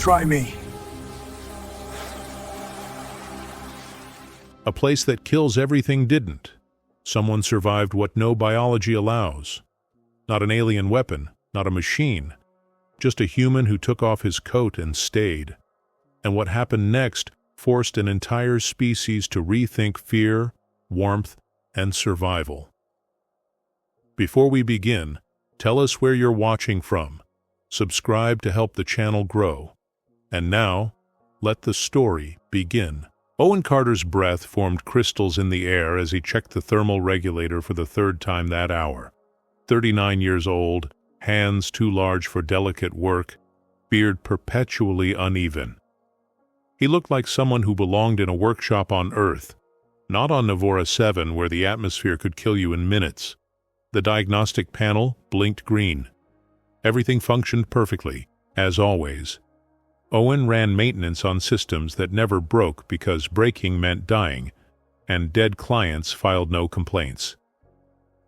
Try me. A place that kills everything didn't. Someone survived what no biology allows. Not an alien weapon, not a machine. Just a human who took off his coat and stayed. And what happened next forced an entire species to rethink fear, warmth, and survival. Before we begin, tell us where you're watching from. Subscribe to help the channel grow. And now, let the story begin. Owen Carter's breath formed crystals in the air as he checked the thermal regulator for the third time that hour. 39 years old, hands too large for delicate work, beard perpetually uneven. He looked like someone who belonged in a workshop on Earth, not on Nivora 7 where the atmosphere could kill you in minutes. The diagnostic panel blinked green. Everything functioned perfectly, as always. Owen ran maintenance on systems that never broke because breaking meant dying, and dead clients filed no complaints.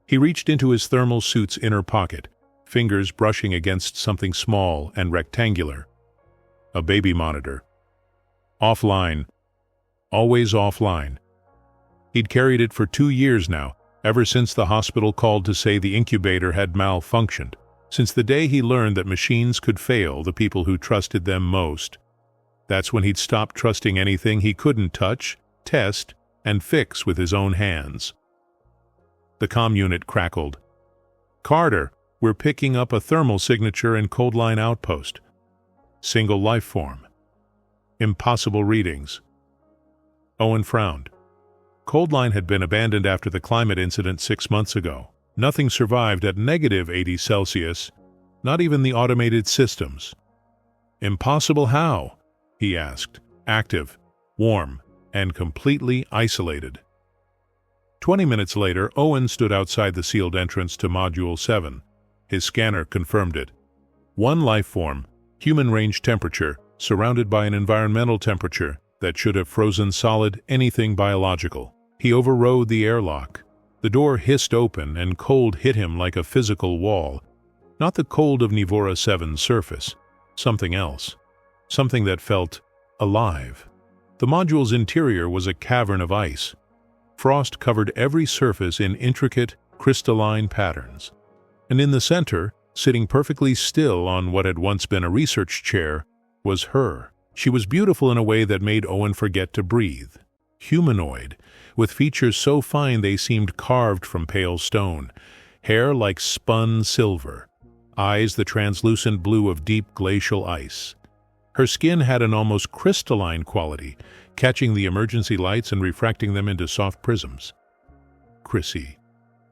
He reached into his thermal suit's inner pocket, fingers brushing against something small and rectangular. A baby monitor. Offline. Always offline. He'd carried it for 2 years now, ever since the hospital called to say the incubator had malfunctioned, since the day he learned that machines could fail the people who trusted them most. That's when he'd stopped trusting anything he couldn't touch, test, and fix with his own hands. The comm unit crackled. "Carter, we're picking up a thermal signature in Cold Line Outpost. Single life form. Impossible readings." Owen frowned. Cold Line had been abandoned after the climate incident 6 months ago. Nothing survived at -80 Celsius, not even the automated systems. "Impossible how?" he asked. "Active, warm, and completely isolated." 20 minutes later, Owen stood outside the sealed entrance to Module 7. His scanner confirmed it. One life form, human range temperature, surrounded by an environmental temperature that should have frozen solid anything biological. He overrode the airlock. The door hissed open and cold hit him like a physical wall. Not the cold of Nivora 7's surface. Something else. Something that felt alive. The module's interior was a cavern of ice. Frost covered every surface in intricate, crystalline patterns. And in the center, sitting perfectly still on what had once been a research chair, was her. She was beautiful in a way that made Owen forget to breathe. Humanoid, with features so fine they seemed carved from pale stone, hair like spun silver, eyes the translucent blue of deep glacial ice. Her skin had an almost crystalline quality, catching the emergency lights and refracting them into soft prisms. Chrissy.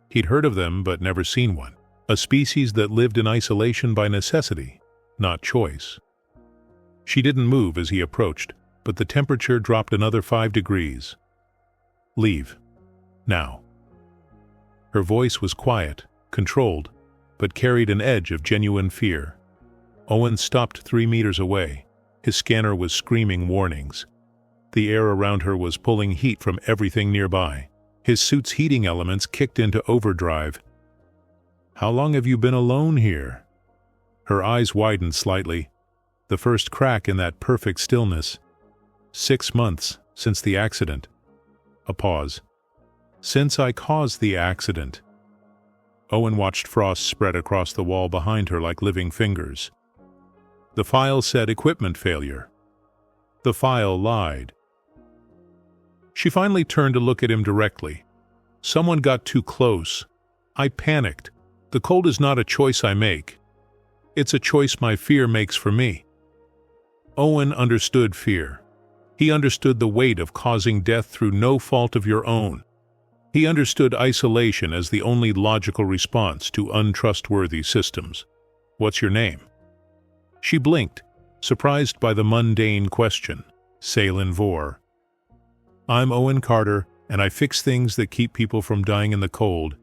He'd heard of them but never seen one. A species that lived in isolation by necessity, not choice. She didn't move as he approached, but the temperature dropped another 5 degrees. "Leave. Now." Her voice was quiet, controlled, but carried an edge of genuine fear. Owen stopped 3 meters away. His scanner was screaming warnings. The air around her was pulling heat from everything nearby. His suit's heating elements kicked into overdrive. "How long have you been alone here?" Her eyes widened slightly, the first crack in that perfect stillness. 6 months since the accident." A pause. "Since I caused the accident." Owen watched frost spread across the wall behind her like living fingers. The file said equipment failure. The file lied. She finally turned to look at him directly. "Someone got too close. I panicked. The cold is not a choice I make. It's a choice my fear makes for me." Owen understood fear. He understood the weight of causing death through no fault of your own. He understood isolation as the only logical response to untrustworthy systems. "What's your name?" She blinked, surprised by the mundane question. "Salen Vor." "I'm Owen Carter, and I fix things that keep people from dying in the cold."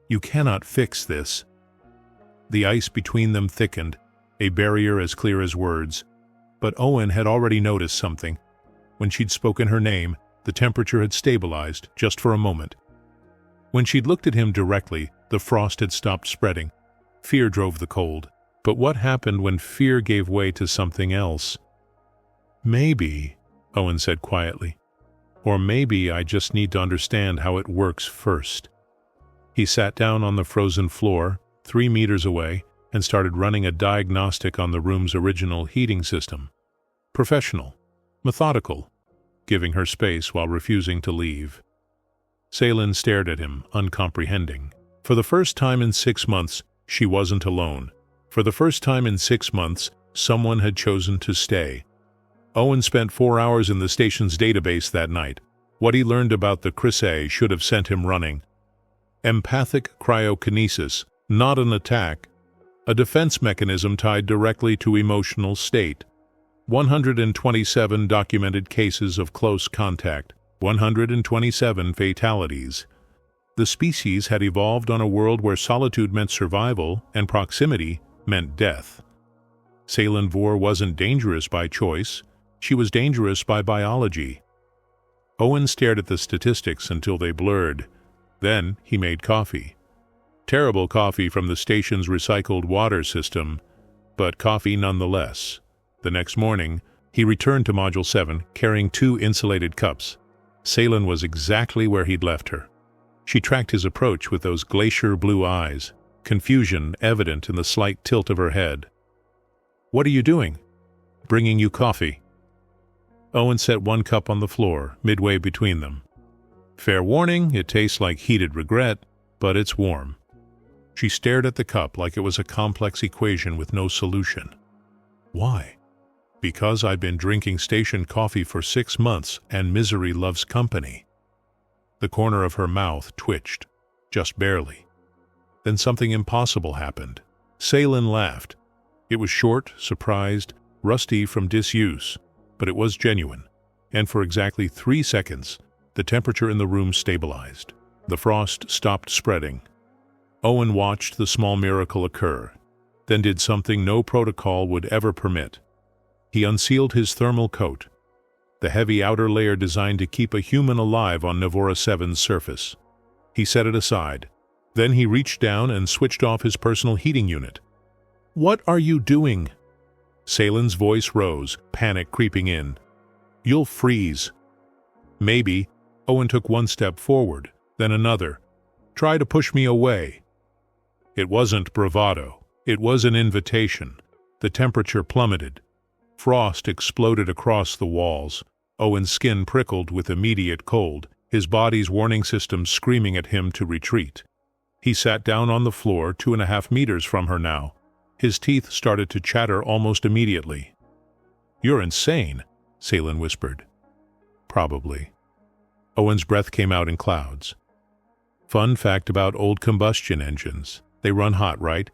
"You cannot fix this." The ice between them thickened, a barrier as clear as words. But Owen had already noticed something. When she'd spoken her name, the temperature had stabilized, just for a moment. When she'd looked at him directly, the frost had stopped spreading. Fear drove the cold. But what happened when fear gave way to something else? Maybe, Owen said quietly, or maybe I just need to understand how it works first. He sat down on the frozen floor, 3 meters away, and started running a diagnostic on the room's original heating system. Professional, methodical, giving her space while refusing to leave. Seylan stared at him, uncomprehending. For the first time in 6 months, she wasn't alone. For the first time in 6 months, someone had chosen to stay. Owen spent 4 hours in the station's database that night. What he learned about the Chrysae should have sent him running. Empathic cryokinesis, not an attack, a defense mechanism tied directly to emotional state. 127 documented cases of close contact, 127 fatalities. The species had evolved on a world where solitude meant survival and proximity meant death. Seylan Vor wasn't dangerous by choice, she was dangerous by biology. Owen stared at the statistics until they blurred. Then he made coffee. Terrible coffee from the station's recycled water system, but coffee nonetheless. The next morning, he returned to Module 7 carrying 2 insulated cups. Seylan was exactly where he'd left her. She tracked his approach with those glacier blue eyes, confusion evident in the slight tilt of her head. "What are you doing?" "Bringing you coffee." Owen set 1 cup on the floor, midway between them. "Fair warning, it tastes like heated regret, but it's warm." She stared at the cup like it was a complex equation with no solution. "Why?" "Because I've been drinking station coffee for 6 months and misery loves company." The corner of her mouth twitched, just barely. Then something impossible happened. Seylan laughed. It was short, surprised, rusty from disuse, but it was genuine. And for exactly 3 seconds, the temperature in the room stabilized. The frost stopped spreading. Owen watched the small miracle occur, then did something no protocol would ever permit. He unsealed his thermal coat, the heavy outer layer designed to keep a human alive on Navora 7's surface. He set it aside. Then he reached down and switched off his personal heating unit. "What are you doing?" Seylan's voice rose, panic creeping in. "You'll freeze." "Maybe." Owen took 1 step forward, then another. "Try to push me away." It wasn't bravado. It was an invitation. The temperature plummeted. Frost exploded across the walls. Owen's skin prickled with immediate cold, his body's warning system screaming at him to retreat. He sat down on the floor 2.5 meters from her now. His teeth started to chatter almost immediately. "You're insane," Seylan whispered. "Probably." Owen's breath came out in clouds. Fun fact about old combustion engines. They run hot, right?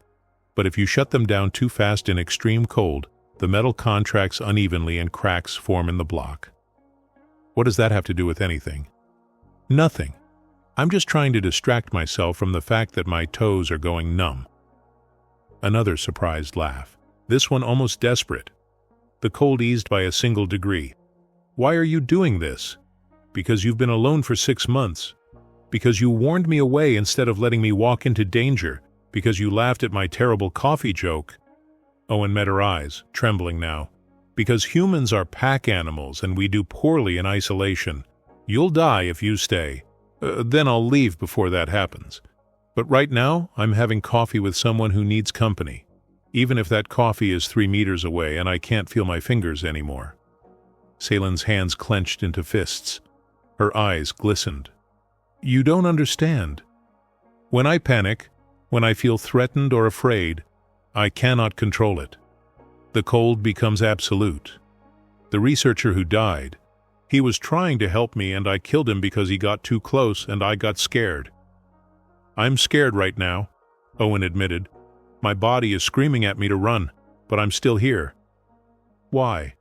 But if you shut them down too fast in extreme cold, the metal contracts unevenly and cracks form in the block. What does that have to do with anything? Nothing. I'm just trying to distract myself from the fact that my toes are going numb. Another surprised laugh, this one almost desperate. The cold eased by a single degree. "Why are you doing this?" "Because you've been alone for 6 months. Because you warned me away instead of letting me walk into danger. Because you laughed at my terrible coffee joke." Owen met her eyes, trembling now. "Because humans are pack animals and we do poorly in isolation. You'll die if you stay. Then I'll leave before that happens. But right now, I'm having coffee with someone who needs company, even if that coffee is 3 meters away and I can't feel my fingers anymore." Seylan's hands clenched into fists. Her eyes glistened. "You don't understand. When I panic, when I feel threatened or afraid, I cannot control it. The cold becomes absolute. The researcher who died, he was trying to help me and I killed him because he got too close and I got scared. I'm scared right now," Owen admitted. "My body is screaming at me to run, but I'm still here." "Why?"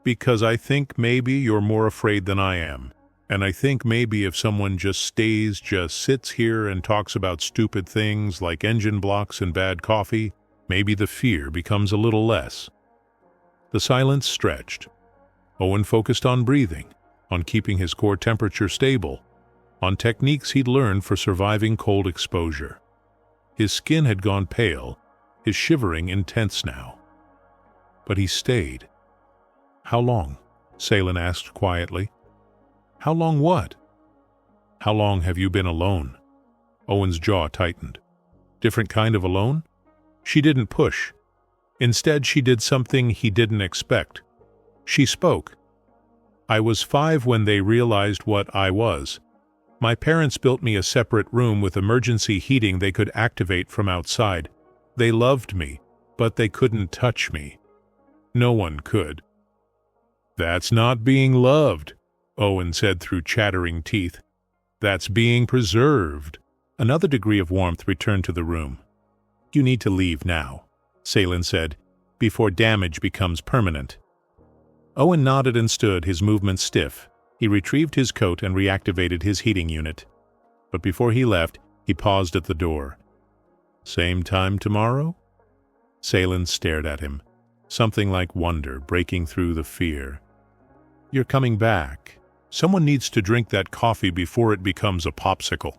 "Because I think maybe you're more afraid than I am. And I think maybe if someone just sits here and talks about stupid things like engine blocks and bad coffee, maybe the fear becomes a little less." The silence stretched. Owen focused on breathing, on keeping his core temperature stable, on techniques he'd learned for surviving cold exposure. His skin had gone pale, his shivering intense now. But he stayed. "How long?" Salen asked quietly. "How long what?" "How long have you been alone?" Owen's jaw tightened. Different kind of alone? She didn't push. Instead, she did something he didn't expect. She spoke. "I was 5 when they realized what I was. My parents built me a separate room with emergency heating they could activate from outside. They loved me, but they couldn't touch me. No one could." "That's not being loved," Owen said through chattering teeth. "That's being preserved." Another degree of warmth returned to the room. "You need to leave now," Salen said, "before damage becomes permanent." Owen nodded and stood, his movements stiff. He retrieved his coat and reactivated his heating unit. But before he left, he paused at the door. "Same time tomorrow?" Salen stared at him, something like wonder breaking through the fear. "You're coming back. Someone needs to drink that coffee before it becomes a popsicle."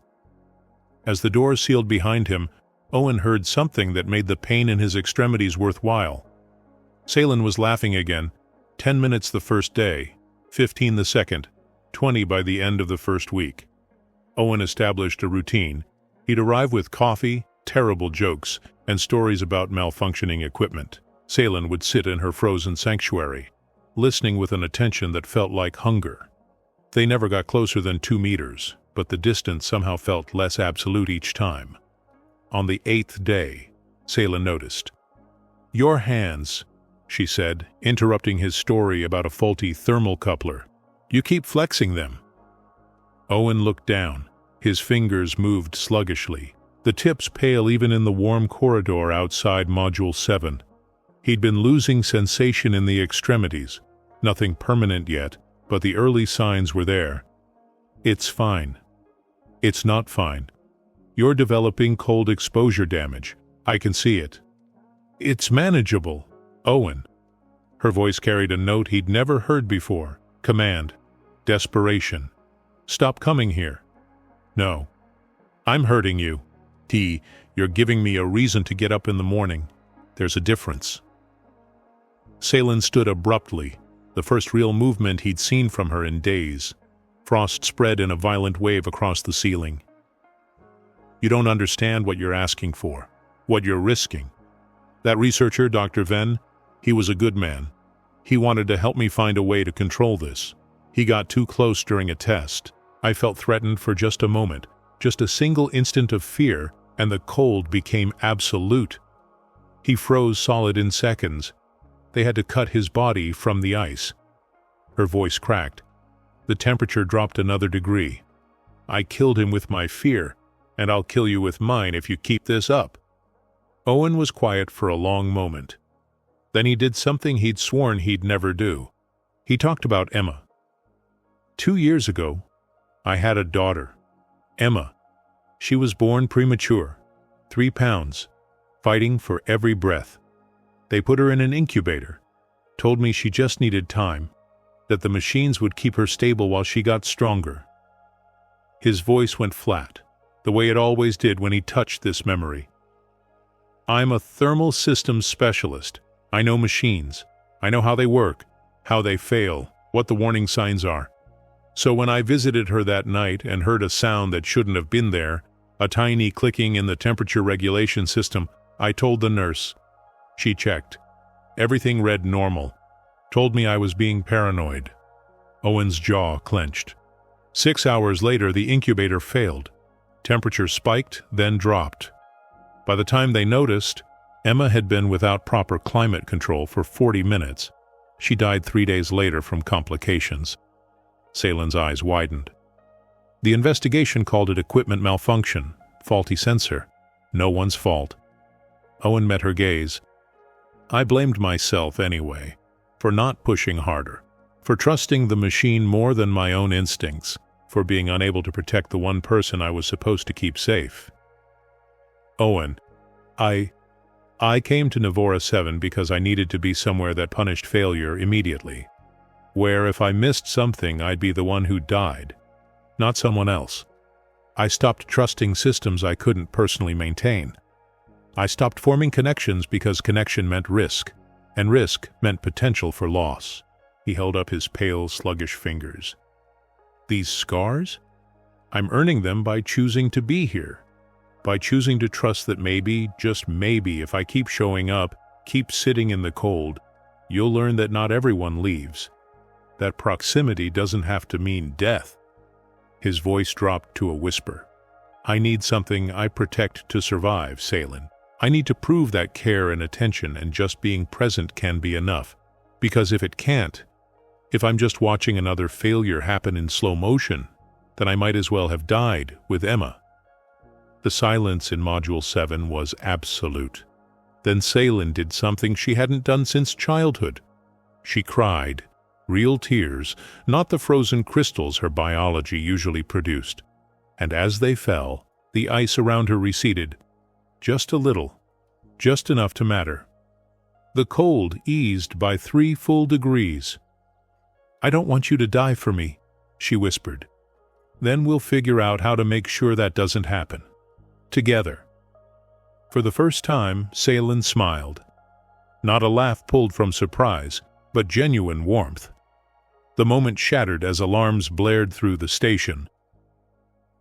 As the door sealed behind him, Owen heard something that made the pain in his extremities worthwhile. Salen was laughing again. 10 minutes the first day, 15 the second, 20 by the end of the first week. Owen established a routine. He'd arrive with coffee, terrible jokes, and stories about malfunctioning equipment. Salen would sit in her frozen sanctuary, listening with an attention that felt like hunger. They never got closer than 2 meters, but the distance somehow felt less absolute each time. On the 8th day, Salen noticed. "Your hands," she said, interrupting his story about a faulty thermocoupler. "You keep flexing them." Owen looked down. His fingers moved sluggishly, the tips pale even in the warm corridor outside Module 7. He'd been losing sensation in the extremities. Nothing permanent yet, but the early signs were there. "It's fine." "It's not fine. You're developing cold exposure damage. I can see it." "It's manageable, Owen." Her voice carried a note he'd never heard before. Command. Desperation. "Stop coming here." "No. I'm hurting you. You're giving me a reason to get up in the morning. There's a difference." Salen stood abruptly, the first real movement he'd seen from her in days. Frost spread in a violent wave across the ceiling. "You don't understand what you're asking for, what you're risking. That researcher, Dr. Venn, he was a good man. He wanted to help me find a way to control this. He got too close during a test. I felt threatened for just a moment, just a single instant of fear, and the cold became absolute. He froze solid in seconds. They had to cut his body from the ice." Her voice cracked. The temperature dropped another degree. "I killed him with my fear, and I'll kill you with mine if you keep this up." Owen was quiet for a long moment. Then he did something he'd sworn he'd never do. He talked about Emma. 2 years ago, I had a daughter, Emma. She was born premature, 3 pounds, fighting for every breath. They put her in an incubator, told me she just needed time, that the machines would keep her stable while she got stronger. His voice went flat, the way it always did when he touched this memory. "I'm a thermal systems specialist. I know machines. I know how they work, how they fail, what the warning signs are. So when I visited her that night and heard a sound that shouldn't have been there, a tiny clicking in the temperature regulation system, I told the nurse. She checked. Everything read normal. Told me I was being paranoid." Owen's jaw clenched. 6 hours later, the incubator failed. Temperature spiked, then dropped. By the time they noticed, Emma had been without proper climate control for 40 minutes. She died 3 days later from complications. Salen's eyes widened. The investigation called it equipment malfunction, faulty sensor. No one's fault. Owen met her gaze. "I blamed myself anyway, for not pushing harder, for trusting the machine more than my own instincts, for being unable to protect the one person I was supposed to keep safe. Owen, I came to Navora 7 because I needed to be somewhere that punished failure immediately, where if I missed something I'd be the one who died, not someone else. I stopped trusting systems I couldn't personally maintain." I stopped forming connections because connection meant risk, and risk meant potential for loss. He held up his pale, sluggish fingers. These scars? I'm earning them by choosing to be here, by choosing to trust that maybe, just maybe, if I keep showing up, keep sitting in the cold, you'll learn that not everyone leaves. That proximity doesn't have to mean death. His voice dropped to a whisper. I need something I protect to survive, Salen. I need to prove that care and attention and just being present can be enough. Because if it can't, if I'm just watching another failure happen in slow motion, then I might as well have died with Emma. The silence in Module 7 was absolute. Then Salen did something she hadn't done since childhood. She cried, real tears, not the frozen crystals her biology usually produced. And as they fell, the ice around her receded. Just a little, just enough to matter. The cold eased by 3 full degrees. I don't want you to die for me, she whispered. Then we'll figure out how to make sure that doesn't happen. Together. For the first time, Salen smiled. Not a laugh pulled from surprise, but genuine warmth. The moment shattered as alarms blared through the station.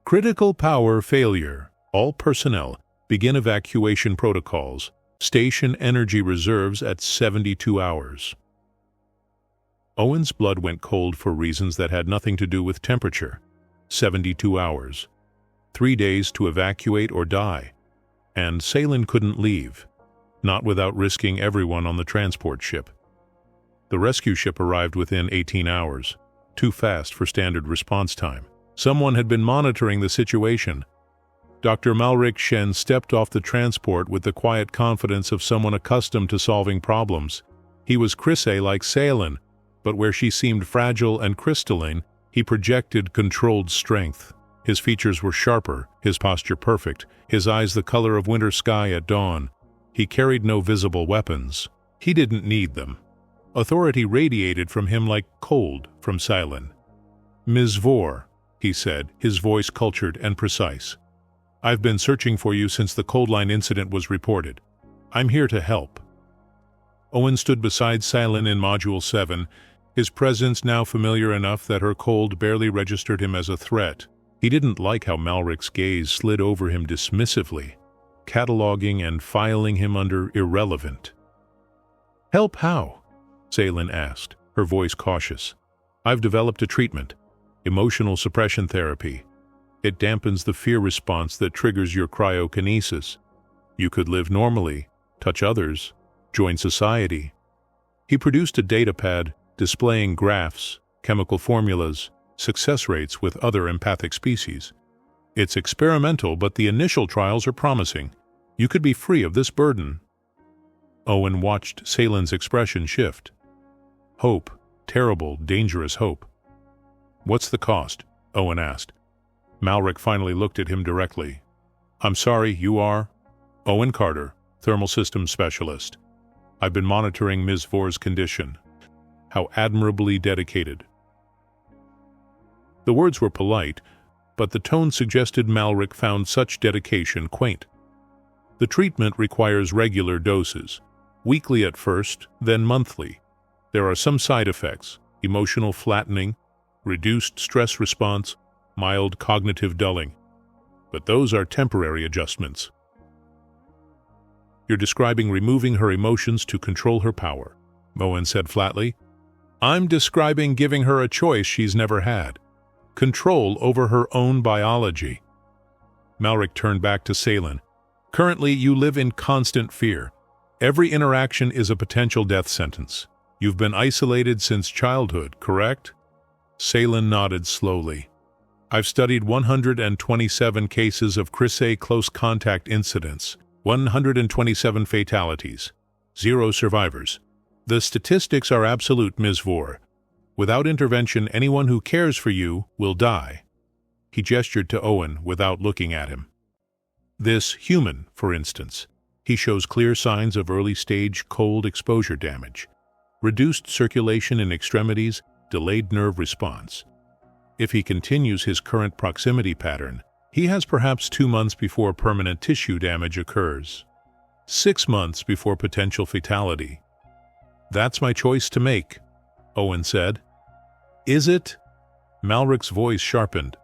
Critical power failure. All personnel begin evacuation protocols. Station energy reserves at 72 hours. Owen's blood went cold for reasons that had nothing to do with temperature. 72 hours. 3 days to evacuate or die. And Salen couldn't leave, not without risking everyone on the transport ship. The rescue ship arrived within 18 hours, too fast for standard response time. Someone had been monitoring the situation. Dr. Malrik Shen stepped off the transport with the quiet confidence of someone accustomed to solving problems. He was Chrysay like Salen, but where she seemed fragile and crystalline, he projected controlled strength. His features were sharper, his posture perfect, his eyes the color of winter sky at dawn. He carried no visible weapons. He didn't need them. Authority radiated from him like cold from Salen. Ms. Vor, he said, his voice cultured and precise. I've been searching for you since the cold line incident was reported. I'm here to help. Owen stood beside Salen in Module 7, his presence now familiar enough that her cold barely registered him as a threat. He didn't like how Malrik's gaze slid over him dismissively, cataloging and filing him under irrelevant. Help how? Salen asked, her voice cautious. I've developed a treatment, emotional suppression therapy. It dampens the fear response that triggers your cryokinesis. You could live normally, touch others, join society. He produced a datapad displaying graphs, chemical formulas, success rates with other empathic species. It's experimental, but the initial trials are promising. You could be free of this burden. Owen watched Salen's expression shift. Hope, terrible, dangerous hope. What's the cost? Owen asked. Malrik finally looked at him directly. I'm sorry, you are? Owen Carter, Thermal Systems Specialist. I've been monitoring Ms. Vor's condition. How admirably dedicated. The words were polite, but the tone suggested Malrik found such dedication quaint. The treatment requires regular doses, weekly at first, then monthly. There are some side effects, emotional flattening, reduced stress response, mild cognitive dulling. But those are temporary adjustments. You're describing removing her emotions to control her power, Owen said flatly. I'm describing giving her a choice she's never had. Control over her own biology. Malrik turned back to Salen. Currently, you live in constant fear. Every interaction is a potential death sentence. You've been isolated since childhood, correct? Salen nodded slowly. I've studied 127 cases of Chrysay close contact incidents, 127 fatalities, 0 survivors. The statistics are absolute, Ms. Vor. Without intervention, anyone who cares for you will die. He gestured to Owen without looking at him. This human, for instance, he shows clear signs of early-stage cold exposure damage, reduced circulation in extremities, delayed nerve response. If he continues his current proximity pattern, he has perhaps 2 months before permanent tissue damage occurs. 6 months before potential fatality. That's my choice to make, Owen said. Is it? Malric's voice sharpened.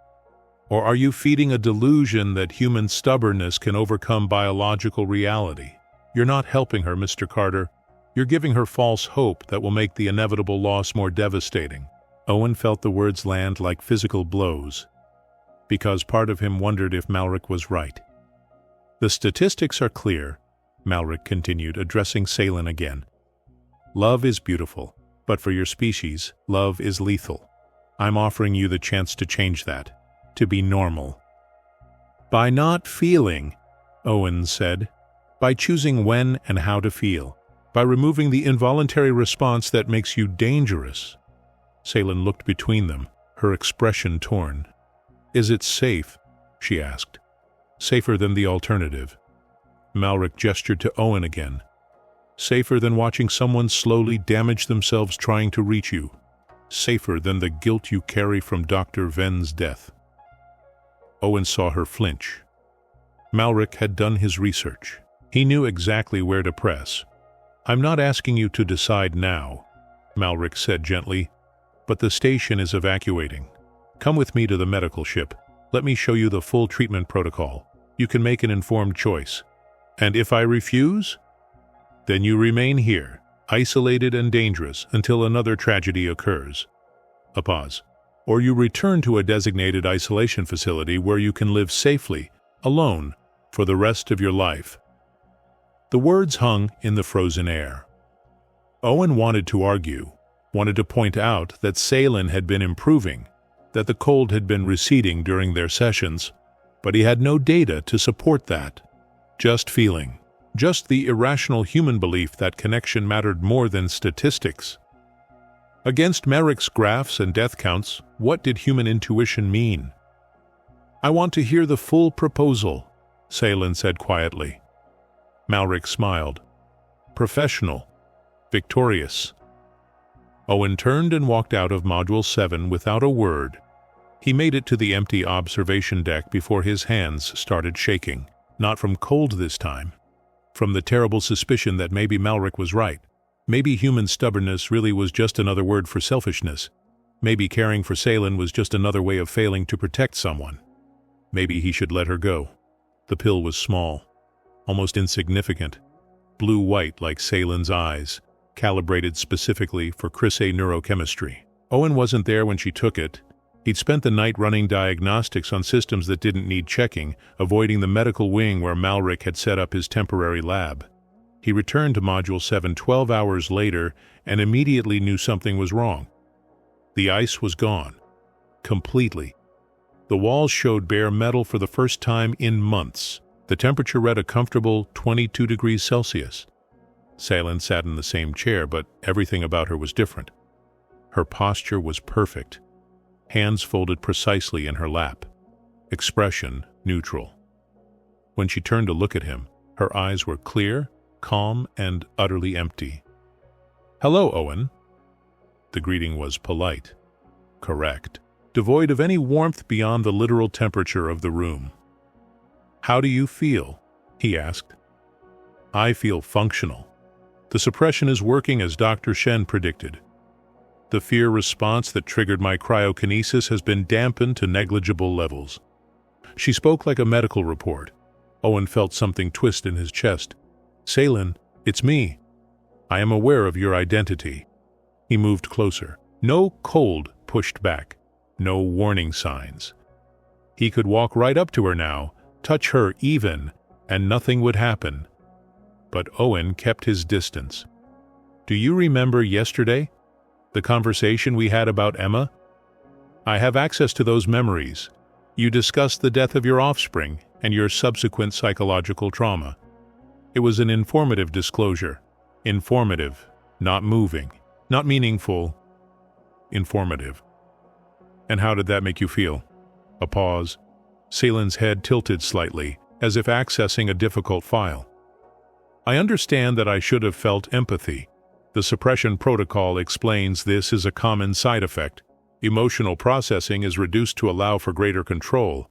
Or are you feeding a delusion that human stubbornness can overcome biological reality? You're not helping her, Mr. Carter. You're giving her false hope that will make the inevitable loss more devastating. Owen felt the words land like physical blows, because part of him wondered if Malric was right. The statistics are clear, Malric continued, addressing Salen again. Love is beautiful, but for your species, love is lethal. I'm offering you the chance to change that, to be normal. By not feeling, Owen said, by choosing when and how to feel, by removing the involuntary response that makes you dangerous. Salen looked between them, her expression torn. Is it safe? She asked. Safer than the alternative. Malric gestured to Owen again. Safer than watching someone slowly damage themselves trying to reach you. Safer than the guilt you carry from Dr. Ven's death. Owen saw her flinch. Malric had done his research. He knew exactly where to press. I'm not asking you to decide now, Malric said gently, but the station is evacuating. Come with me to the medical ship. Let me show you the full treatment protocol. You can make an informed choice. And if I refuse? Then you remain here, isolated and dangerous, until another tragedy occurs. A pause. Or you return to a designated isolation facility where you can live safely, alone, for the rest of your life. The words hung in the frozen air. Owen wanted to argue, wanted to point out that Salen had been improving, that the cold had been receding during their sessions, but he had no data to support that. Just feeling. Just the irrational human belief that connection mattered more than statistics. Against Merrick's graphs and death counts, what did human intuition mean? I want to hear the full proposal, Salen said quietly. Malric smiled. Professional. Victorious. Owen turned and walked out of Module 7 without a word. He made it to the empty observation deck before his hands started shaking. Not from cold this time. From the terrible suspicion that maybe Malric was right. Maybe human stubbornness really was just another word for selfishness. Maybe caring for Salen was just another way of failing to protect someone. Maybe he should let her go. The pill was small, almost insignificant, blue-white like Salen's eyes, calibrated specifically for Chrysae neurochemistry. Owen wasn't there when she took it. He'd spent the night running diagnostics on systems that didn't need checking, avoiding the medical wing where Malric had set up his temporary lab. He returned to Module 7 12 hours later and immediately knew something was wrong. The ice was gone. Completely. The walls showed bare metal for the first time in months. The temperature read a comfortable 22 degrees Celsius. Salen sat in the same chair, but everything about her was different. Her posture was perfect. Hands folded precisely in her lap. Expression neutral. When she turned to look at him, her eyes were clear, calm, and utterly empty. Hello, Owen. The greeting was polite. Correct. Devoid of any warmth beyond the literal temperature of the room. How do you feel? He asked. I feel functional. The suppression is working as Dr. Shen predicted. The fear response that triggered my cryokinesis has been dampened to negligible levels. She spoke like a medical report. Owen felt something twist in his chest. Salen, it's me. I am aware of your identity. He moved closer. No cold pushed back. No warning signs. He could walk right up to her now, touch her even, and nothing would happen. But Owen kept his distance. Do you remember yesterday? The conversation we had about Emma? I have access to those memories. You discussed the death of your offspring and your subsequent psychological trauma. It was an informative disclosure. Informative, not moving, not meaningful. Informative. And how did that make you feel? A pause. Salen's head tilted slightly, as if accessing a difficult file. I understand that I should have felt empathy. The suppression protocol explains this is a common side effect. Emotional processing is reduced to allow for greater control.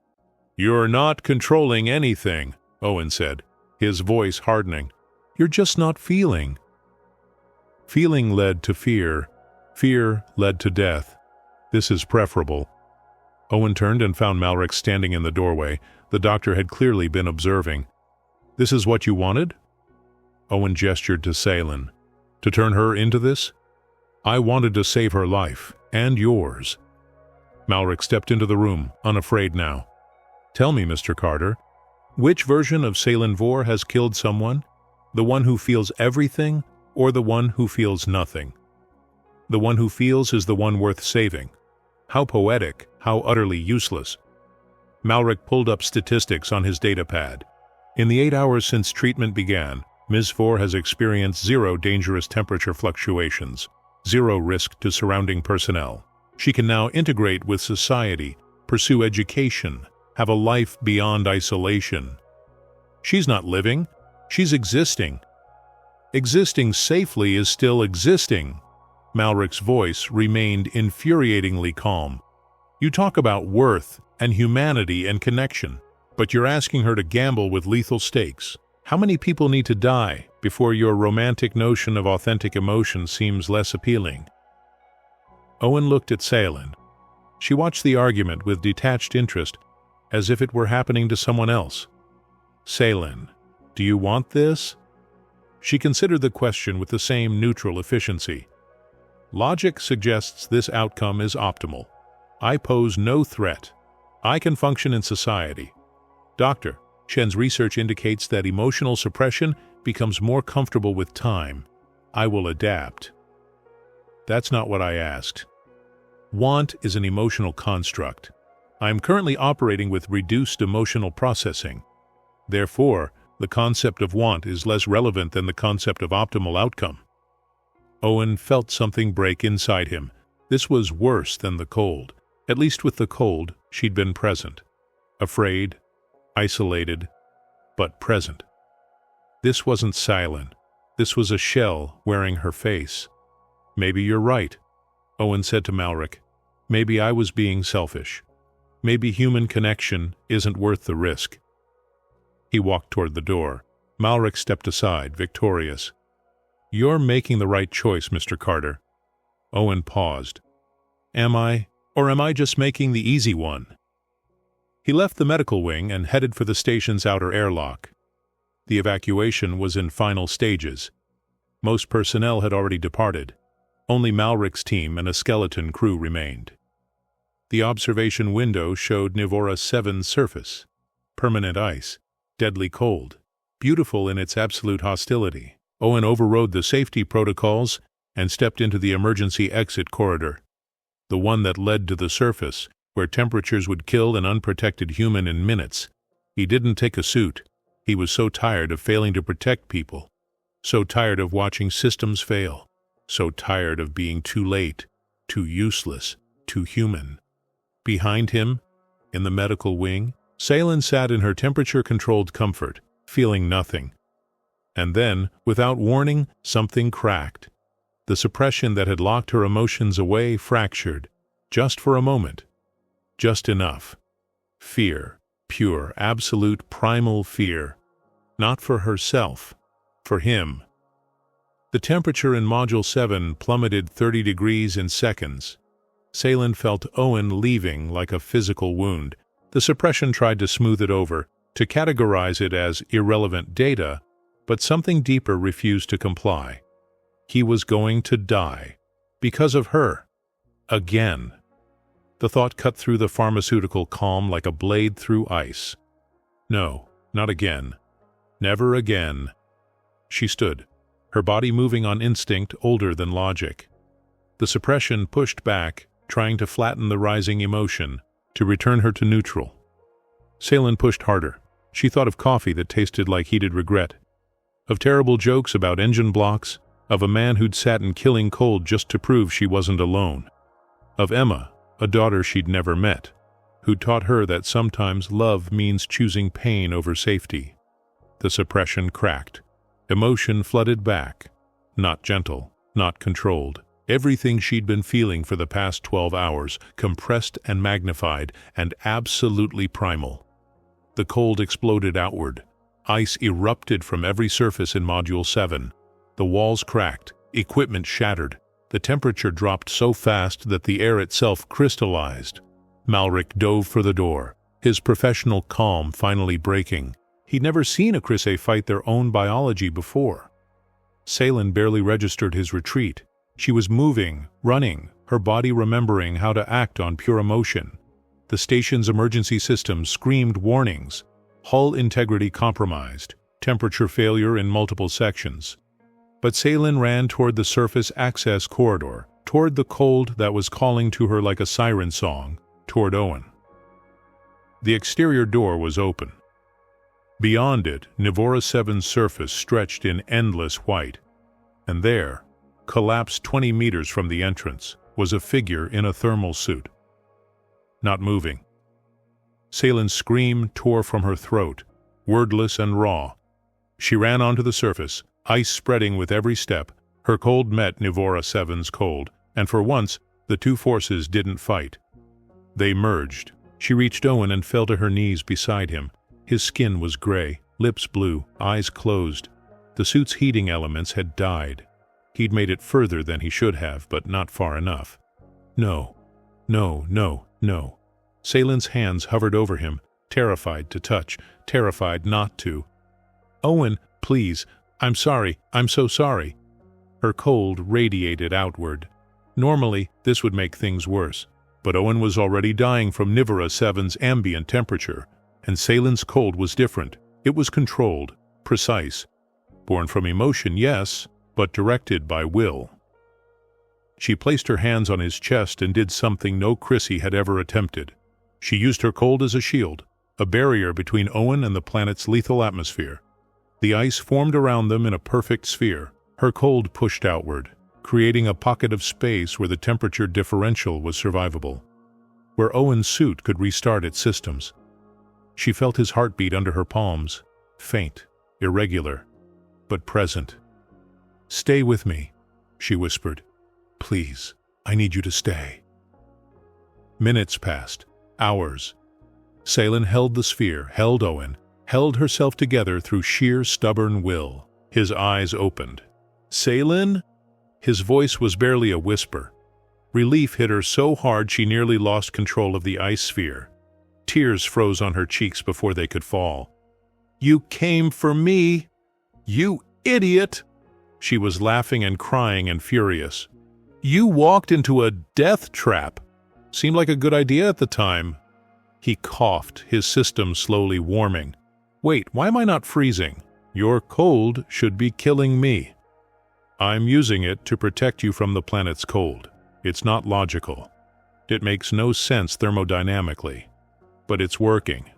You're not controlling anything, Owen said, his voice hardening. You're just not feeling. Feeling led to fear. Fear led to death. This is preferable. Owen turned and found Malric standing in the doorway. The doctor had clearly been observing. This is what you wanted? Owen gestured to Salen. To turn her into this? I wanted to save her life, and yours. Malric stepped into the room, unafraid now. Tell me, Mr. Carter, which version of Salen Vor has killed someone? The one who feels everything, or the one who feels nothing? The one who feels is the one worth saving. How poetic, how utterly useless. Malric pulled up statistics on his datapad. In the 8 hours since treatment began, Ms. Vor has experienced 0 dangerous temperature fluctuations, 0 risk to surrounding personnel. She can now integrate with society, pursue education, have a life beyond isolation. She's not living, she's existing. Existing safely is still existing. Malric's voice remained infuriatingly calm. You talk about worth and humanity and connection, but you're asking her to gamble with lethal stakes. How many people need to die before your romantic notion of authentic emotion seems less appealing? Owen looked at Salen. She watched the argument with detached interest, as if it were happening to someone else. Salen, do you want this? She considered the question with the same neutral efficiency. Logic suggests this outcome is optimal. I pose no threat. I can function in society. Doctor, Shen's research indicates that emotional suppression becomes more comfortable with time. I will adapt. That's not what I asked. Want is an emotional construct. I am currently operating with reduced emotional processing. Therefore, the concept of want is less relevant than the concept of optimal outcome. Owen felt something break inside him. This was worse than the cold. At least with the cold, she'd been present. Afraid, isolated, but present. This wasn't silent. This was a shell wearing her face. Maybe you're right, Owen said to Malric. Maybe I was being selfish. Maybe human connection isn't worth the risk. He walked toward the door. Malric stepped aside, victorious. You're making the right choice, Mr. Carter. Owen paused. Am I, or am I just making the easy one? He left the medical wing and headed for the station's outer airlock. The evacuation was in final stages. Most personnel had already departed. Only Malric's team and a skeleton crew remained. The observation window showed Nivora 7's surface. Permanent ice, deadly cold, beautiful in its absolute hostility. Owen overrode the safety protocols and stepped into the emergency exit corridor, the one that led to the surface, where temperatures would kill an unprotected human in minutes. He didn't take a suit. He was so tired of failing to protect people, so tired of watching systems fail, so tired of being too late, too useless, too human. Behind him, in the medical wing, Salen sat in her temperature-controlled comfort, feeling nothing. And then, without warning, something cracked. The suppression that had locked her emotions away fractured, just for a moment. Just enough. Fear, pure, absolute, primal fear. Not for herself, for him. The temperature in Module 7 plummeted 30 degrees in seconds. Salen felt Owen leaving like a physical wound. The suppression tried to smooth it over, to categorize it as irrelevant data, but something deeper refused to comply. He was going to die. Because of her. Again. The thought cut through the pharmaceutical calm like a blade through ice. No, not again. Never again. She stood, her body moving on instinct older than logic. The suppression pushed back, trying to flatten the rising emotion, to return her to neutral. Salen pushed harder. She thought of coffee that tasted like heated regret, of terrible jokes about engine blocks, of a man who'd sat in killing cold just to prove she wasn't alone, of Emma, a daughter she'd never met, who'd taught her that sometimes love means choosing pain over safety. The suppression cracked. Emotion flooded back. Not gentle, not controlled. Everything she'd been feeling for the past 12 hours, compressed and magnified, and absolutely primal. The cold exploded outward. Ice erupted from every surface in Module 7. The walls cracked, equipment shattered. The temperature dropped so fast that the air itself crystallized. Malric dove for the door, his professional calm finally breaking. He'd never seen a Chrysae fight their own biology before. Salen barely registered his retreat. She was moving, running, her body remembering how to act on pure emotion. The station's emergency system screamed warnings. Hull integrity compromised, temperature failure in multiple sections. But Salen ran toward the surface access corridor, toward the cold that was calling to her like a siren song, toward Owen. The exterior door was open. Beyond it, Nivora 7's surface stretched in endless white. And there, collapsed 20 meters from the entrance, was a figure in a thermal suit. Not moving. Salen's scream tore from her throat, wordless and raw. She ran onto the surface, ice spreading with every step. Her cold met Nivora 7's cold, and for once, the two forces didn't fight. They merged. She reached Owen and fell to her knees beside him. His skin was gray, lips blue, eyes closed. The suit's heating elements had died. He'd made it further than he should have, but not far enough. No. No, no, no. Salen's hands hovered over him, terrified to touch, terrified not to. Owen, please, I'm sorry, I'm so sorry. Her cold radiated outward. Normally, this would make things worse, but Owen was already dying from Nivora 7's ambient temperature, and Salen's cold was different. It was controlled, precise. Born from emotion, yes, but directed by will. She placed her hands on his chest and did something no Chrysae had ever attempted. She used her cold as a shield, a barrier between Owen and the planet's lethal atmosphere. The ice formed around them in a perfect sphere. Her cold pushed outward, creating a pocket of space where the temperature differential was survivable, where Owen's suit could restart its systems. She felt his heartbeat under her palms, faint, irregular, but present. "Stay with me," she whispered. "Please, I need you to stay." Minutes passed, hours. Salen held the sphere, held Owen, held herself together through sheer stubborn will. His eyes opened. "Salen?" His voice was barely a whisper. Relief hit her so hard she nearly lost control of the ice sphere. Tears froze on her cheeks before they could fall. "You came for me! You idiot!" She was laughing and crying and furious. "You walked into a death trap. Seemed like a good idea at the time." He coughed, his system slowly warming. "Wait, why am I not freezing? Your cold should be killing me." "I'm using it to protect you from the planet's cold. It's not logical. It makes no sense thermodynamically. But it's working."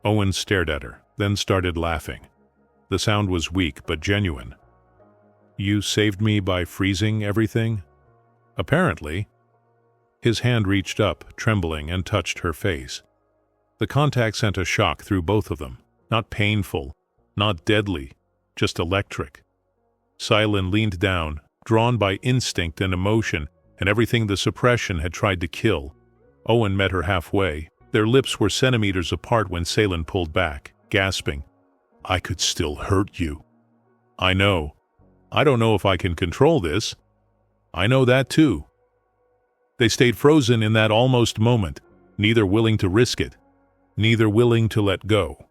Owen stared at her, then started laughing. The sound was weak but genuine. "You saved me by freezing everything?" "Apparently." His hand reached up, trembling, and touched her face. The contact sent a shock through both of them. Not painful, not deadly, just electric. Salen leaned down, drawn by instinct and emotion, and everything the suppression had tried to kill. Owen met her halfway. Their lips were centimeters apart when Salen pulled back, gasping. "I could still hurt you." "I know. I don't know if I can control this." "I know that too." They stayed frozen in that almost moment, neither willing to risk it, neither willing to let go.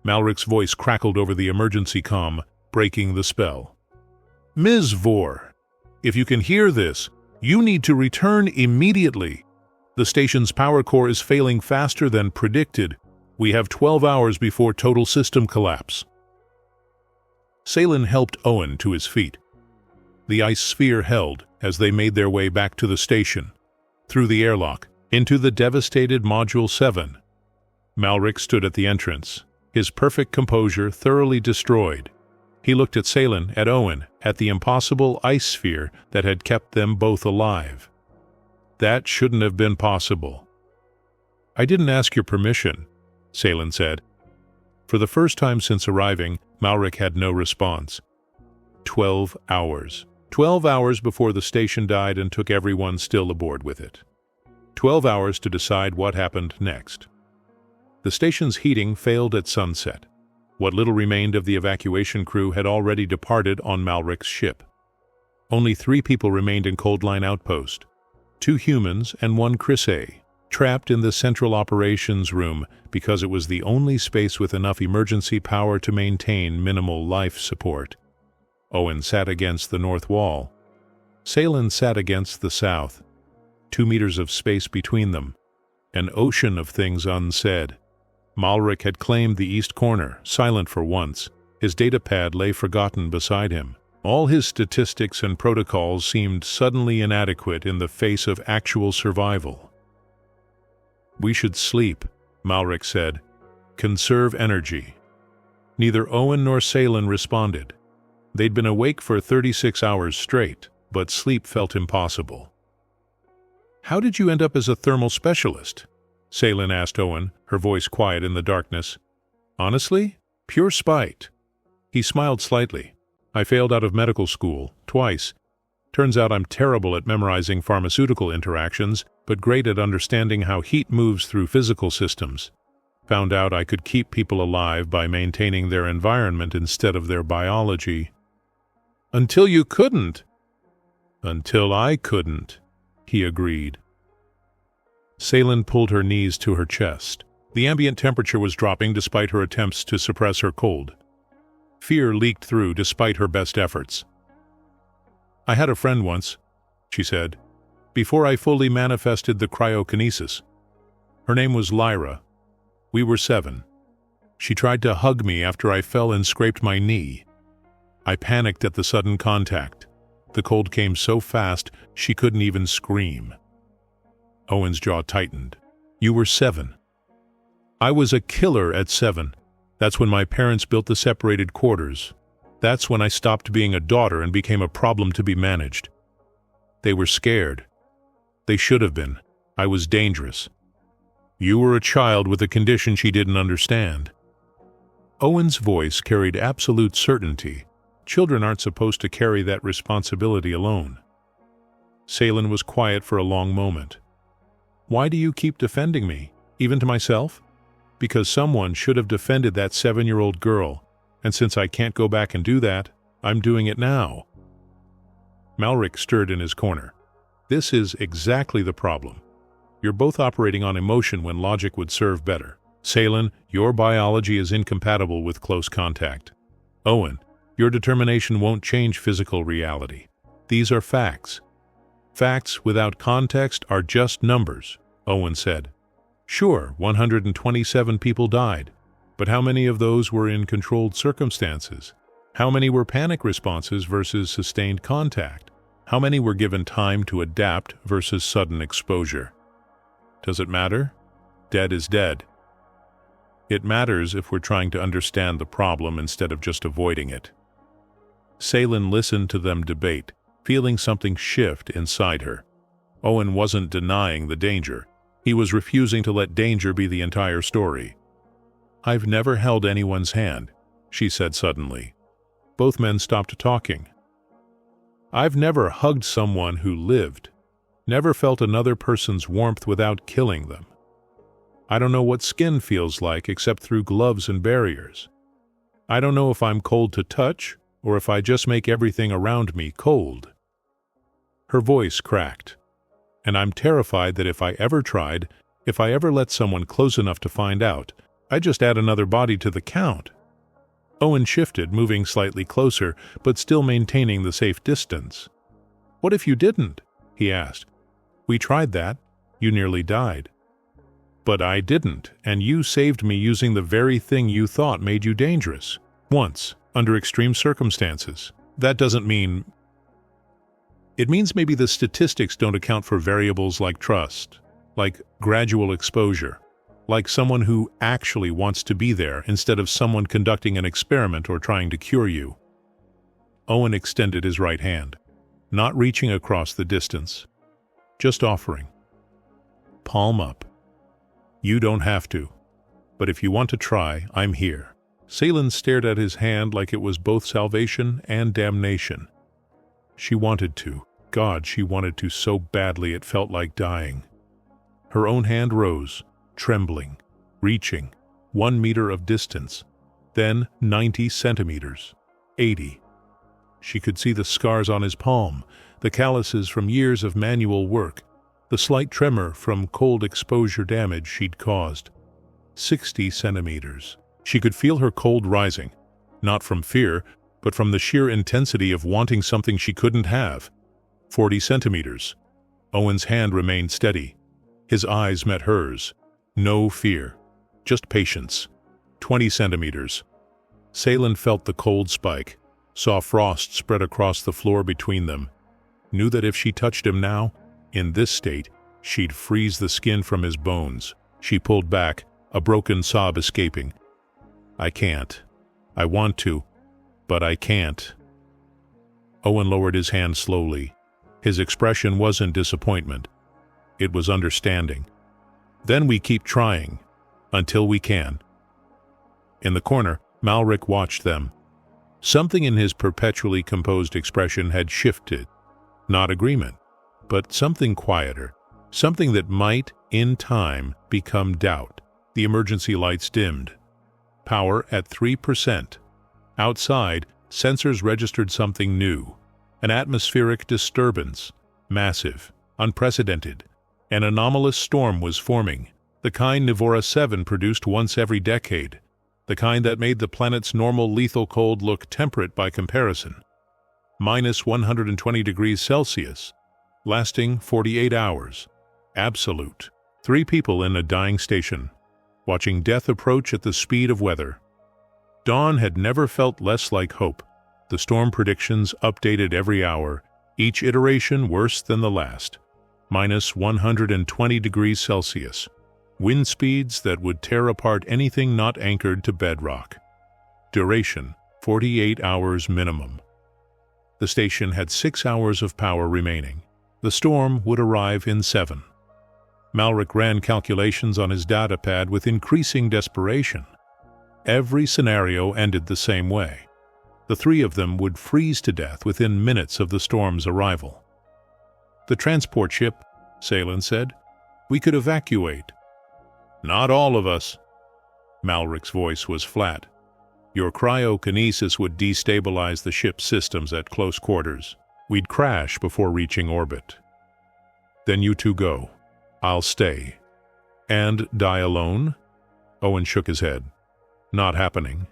Malric's voice crackled over the emergency comm, breaking the spell. "Ms. Vor, if you can hear this, you need to return immediately. The station's power core is failing faster than predicted. We have 12 hours before total system collapse." Salen helped Owen to his feet. The ice sphere held as they made their way back to the station, through the airlock, into the devastated Module 7. Malric stood at the entrance, his perfect composure thoroughly destroyed. He looked at Salen, at Owen, at the impossible ice sphere that had kept them both alive. That shouldn't have been possible. "I didn't ask your permission," Salen said. For the first time since arriving, Malric had no response. 12 hours. 12 hours before the station died and took everyone still aboard with it. 12 hours to decide what happened next. The station's heating failed at sunset. What little remained of the evacuation crew had already departed on Malric's ship. Only 3 people remained in Cold Line Outpost, 2 humans and 1 Chrysay, trapped in the central operations room because it was the only space with enough emergency power to maintain minimal life support. Owen sat against the north wall. Salen sat against the south. 2 meters of space between them. An ocean of things unsaid. Malric had claimed the east corner, silent for once. His datapad lay forgotten beside him. All his statistics and protocols seemed suddenly inadequate in the face of actual survival. "We should sleep," Malric said. "Conserve energy." Neither Owen nor Salen responded. They'd been awake for 36 hours straight, but sleep felt impossible. "How did you end up as a thermal specialist?" Salen asked Owen, her voice quiet in the darkness. "Honestly, pure spite." He smiled slightly. "I failed out of medical school, twice. Turns out I'm terrible at memorizing pharmaceutical interactions, but great at understanding how heat moves through physical systems. Found out I could keep people alive by maintaining their environment instead of their biology." "Until you couldn't." "Until I couldn't," he agreed. Salen pulled her knees to her chest. The ambient temperature was dropping despite her attempts to suppress her cold. Fear leaked through despite her best efforts. "I had a friend once," she said, "before I fully manifested the cryokinesis. Her name was Lyra. We were 7. She tried to hug me after I fell and scraped my knee. I panicked at the sudden contact. The cold came so fast she couldn't even scream." Owen's jaw tightened. "You were 7. I was a killer at 7. That's when my parents built the separated quarters. That's when I stopped being a daughter and became a problem to be managed. They were scared. They should have been. I was dangerous. You were a child with a condition she didn't understand." Owen's voice carried absolute certainty. Children aren't supposed to carry that responsibility alone. Salen was quiet for a long moment. "Why do you keep defending me, even to myself?" "Because someone should have defended that 7-year-old girl, and since I can't go back and do that, I'm doing it now." Malric stirred in his corner. "This is exactly the problem. You're both operating on emotion when logic would serve better. Salen, your biology is incompatible with close contact. Owen, your determination won't change physical reality. These are facts. Facts without context are just numbers," Owen said. "Sure, 127 people died, but how many of those were in controlled circumstances? How many were panic responses versus sustained contact? How many were given time to adapt versus sudden exposure? Does it matter? Dead is dead. It matters if we're trying to understand the problem instead of just avoiding it." Salen listened to them debate, feeling something shift inside her. Owen wasn't denying the danger. He was refusing to let danger be the entire story. "I've never held anyone's hand," she said suddenly. Both men stopped talking. "I've never hugged someone who lived, never felt another person's warmth without killing them. I don't know what skin feels like except through gloves and barriers. I don't know if I'm cold to touch or if I just make everything around me cold." Her voice cracked. "And I'm terrified that if I ever tried, if I ever let someone close enough to find out, I'd just add another body to the count." Owen shifted, moving slightly closer, but still maintaining the safe distance. "What if you didn't?" he asked. "We tried that. You nearly died." "But I didn't, and you saved me using the very thing you thought made you dangerous. Once, under extreme circumstances. That doesn't mean... It means maybe the statistics don't account for variables like trust, like gradual exposure, like someone who actually wants to be there instead of someone conducting an experiment or trying to cure you." Owen extended his right hand, not reaching across the distance, just offering. "Palm up. You don't have to, but if you want to try, I'm here." Salen stared at his hand like it was both salvation and damnation. She wanted to. God, she wanted to so badly it felt like dying. Her own hand rose, trembling, reaching 1 meter of distance. then 90 centimeters, 80. She could see the scars on his palm, the calluses from years of manual work, the slight tremor from cold exposure damage she'd caused. 60 centimeters. She could feel her cold rising, not from fear, but from the sheer intensity of wanting something she couldn't have. 40 centimeters. Owen's hand remained steady. His eyes met hers. No fear, just patience. 20 centimeters. Seylan felt the cold spike, saw frost spread across the floor between them, knew that if she touched him now, in this state, she'd freeze the skin from his bones. She pulled back, a broken sob escaping. I can't. I want to, but I can't. Owen lowered his hand slowly. His expression wasn't disappointment. It was understanding. Then we keep trying, until we can. In the corner, Malric watched them. Something in his perpetually composed expression had shifted. Not agreement, but something quieter. Something that might, in time, become doubt. The emergency lights dimmed. Power at 3%. Outside, sensors registered something new. An atmospheric disturbance. Massive. Unprecedented. An anomalous storm was forming. The kind Nivora 7 produced once every decade. The kind that made the planet's normal lethal cold look temperate by comparison. Minus 120 degrees Celsius. Lasting 48 hours. Absolute. 3 people in a dying station, watching death approach at the speed of weather. Dawn had never felt less like hope. The storm predictions updated every hour, each iteration worse than the last. Minus 120 degrees Celsius. Wind speeds that would tear apart anything not anchored to bedrock. Duration, 48 hours minimum. The station had 6 hours of power remaining. The storm would arrive in 7. Malric ran calculations on his datapad with increasing desperation. Every scenario ended the same way. The 3 of them would freeze to death within minutes of the storm's arrival. The transport ship, Seylan said. We could evacuate. Not all of us. Malric's voice was flat. Your cryokinesis would destabilize the ship's systems at close quarters. We'd crash before reaching orbit. Then you two go. I'll stay. And die alone? Owen shook his head. Not happening.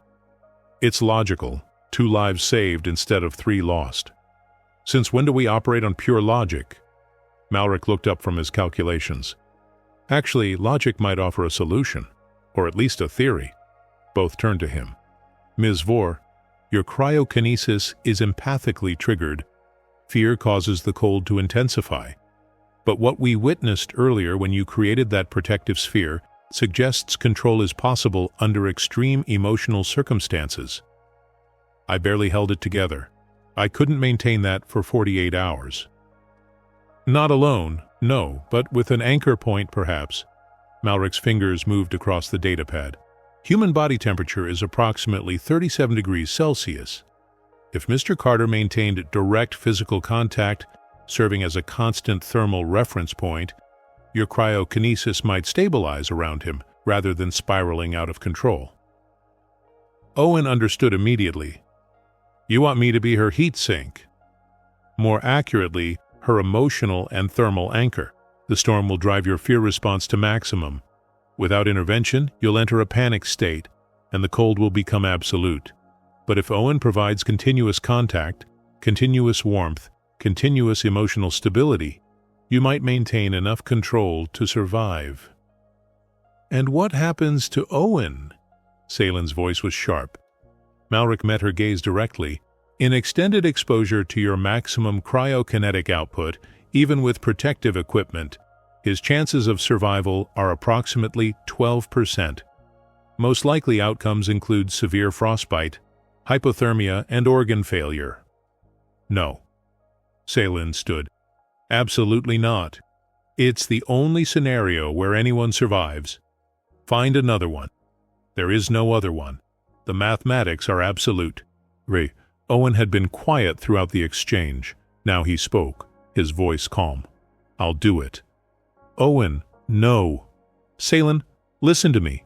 It's logical. 2 lives saved instead of 3 lost. Since when do we operate on pure logic? Malric looked up from his calculations. Actually, logic might offer a solution, or at least a theory. Both turned to him. Ms. Vore, your cryokinesis is empathically triggered. Fear causes the cold to intensify. But what we witnessed earlier when you created that protective sphere suggests control is possible under extreme emotional circumstances. I barely held it together. I couldn't maintain that for 48 hours. Not alone, no, but with an anchor point perhaps. Malric's fingers moved across the datapad. Human body temperature is approximately 37 degrees Celsius. If Mr. Carter maintained direct physical contact, serving as a constant thermal reference point, your cryokinesis might stabilize around him rather than spiraling out of control. Owen understood immediately. You want me to be her heat sink? More accurately, her emotional and thermal anchor. The storm will drive your fear response to maximum. Without intervention, you'll enter a panic state, and the cold will become absolute. But if Owen provides continuous contact, continuous warmth, continuous emotional stability, you might maintain enough control to survive. And what happens to Owen? Seylan's voice was sharp. Malric met her gaze directly. In extended exposure to your maximum cryokinetic output, even with protective equipment, his chances of survival are approximately 12%. Most likely outcomes include severe frostbite, hypothermia, and organ failure. No. Seylan stood. Absolutely not. It's the only scenario where anyone survives. Find another one. There is no other one. The mathematics are absolute. Owen had been quiet throughout the exchange. Now he spoke, his voice calm. I'll do it. Owen, no. Seylan, listen to me.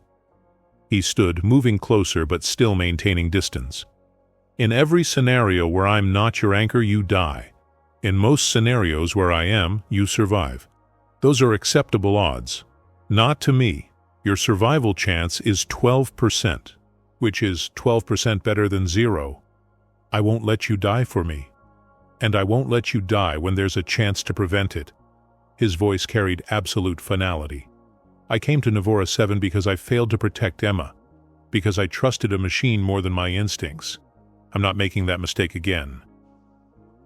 He stood, moving closer but still maintaining distance. In every scenario where I'm not your anchor, you die. In most scenarios where I am, you survive. Those are acceptable odds. Not to me. Your survival chance is 12%, which is 12% better than 0. I won't let you die for me. And I won't let you die when there's a chance to prevent it. His voice carried absolute finality. I came to Navora 7 because I failed to protect Emma, because I trusted a machine more than my instincts. I'm not making that mistake again.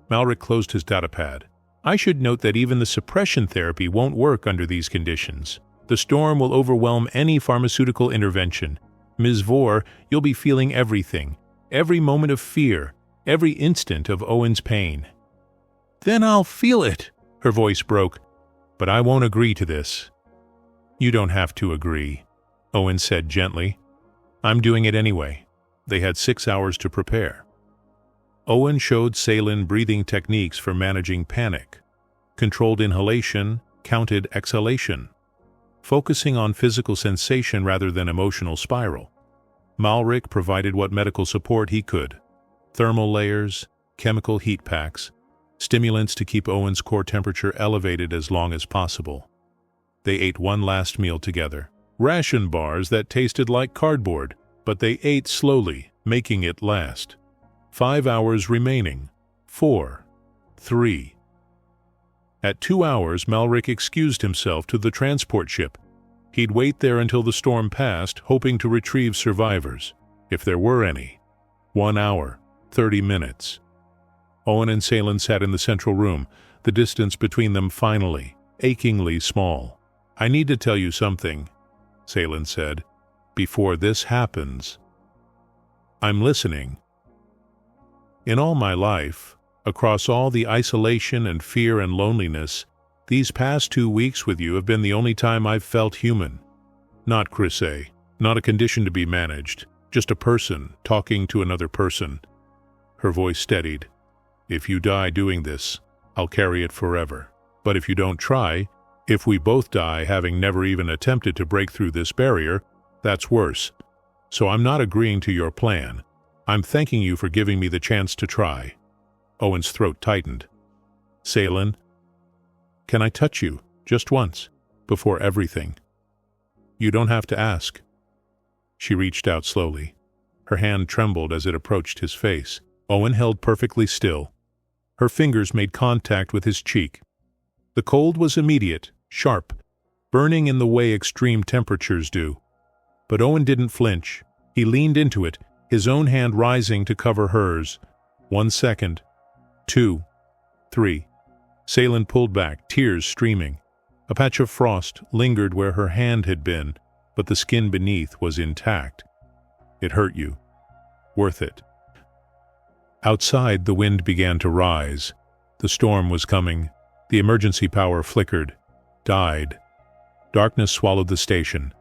Malric closed his datapad. I should note that even the suppression therapy won't work under these conditions. The storm will overwhelm any pharmaceutical intervention. Ms. Vore, you'll be feeling everything, every moment of fear, every instant of Owen's pain. Then I'll feel it, her voice broke. But I won't agree to this. You don't have to agree, Owen said gently. I'm doing it anyway. They had 6 hours to prepare. Owen showed Salen breathing techniques for managing panic, controlled inhalation, counted exhalation, focusing on physical sensation rather than emotional spiral. Malric provided what medical support he could: thermal layers, chemical heat packs, stimulants to keep Owen's core temperature elevated as long as possible. They ate one last meal together. Ration bars that tasted like cardboard, but they ate slowly, making it last. 5 hours remaining. 4. 3. At 2 hours, Malric excused himself to the transport ship. He'd wait there until the storm passed, hoping to retrieve survivors, if there were any. 1 hour, 30 minutes. Owen and Salen sat in the central room, the distance between them finally, achingly small. I need to tell you something, Salen said, before this happens. I'm listening. In all my life, across all the isolation and fear and loneliness, these past 2 weeks with you have been the only time I've felt human. Not Chrysae, not a condition to be managed, just a person talking to another person. Her voice steadied. If you die doing this, I'll carry it forever. But if you don't try, if we both die having never even attempted to break through this barrier, that's worse. So I'm not agreeing to your plan. I'm thanking you for giving me the chance to try. Owen's throat tightened. Salen, can I touch you, just once, before everything? You don't have to ask. She reached out slowly. Her hand trembled as it approached his face. Owen held perfectly still. Her fingers made contact with his cheek. The cold was immediate, sharp, burning in the way extreme temperatures do. But Owen didn't flinch. He leaned into it, his own hand rising to cover hers. 1 second. 2. 3. Salen pulled back, tears streaming. A patch of frost lingered where her hand had been, but the skin beneath was intact. It hurt you. Worth it. Outside, the wind began to rise. The storm was coming. The emergency power flickered, died. Darkness swallowed the station.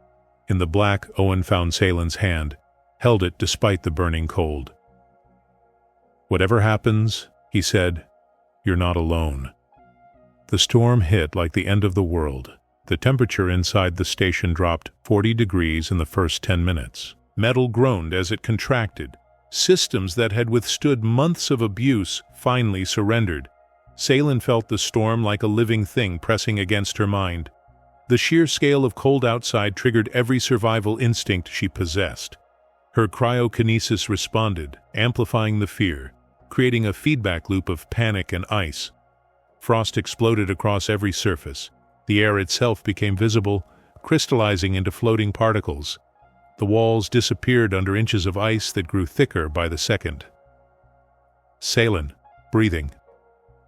In the black, Owen found Salen's hand, held it despite the burning cold. Whatever happens, he said, you're not alone. The storm hit like the end of the world. The temperature inside the station dropped 40 degrees in the first 10 minutes. Metal groaned as it contracted. Systems that had withstood months of abuse finally surrendered. Salen felt the storm like a living thing pressing against her mind. The sheer scale of cold outside triggered every survival instinct she possessed. Her cryokinesis responded, amplifying the fear, creating a feedback loop of panic and ice. Frost exploded across every surface. The air itself became visible, crystallizing into floating particles. The walls disappeared under inches of ice that grew thicker by the second. Salen, breathing.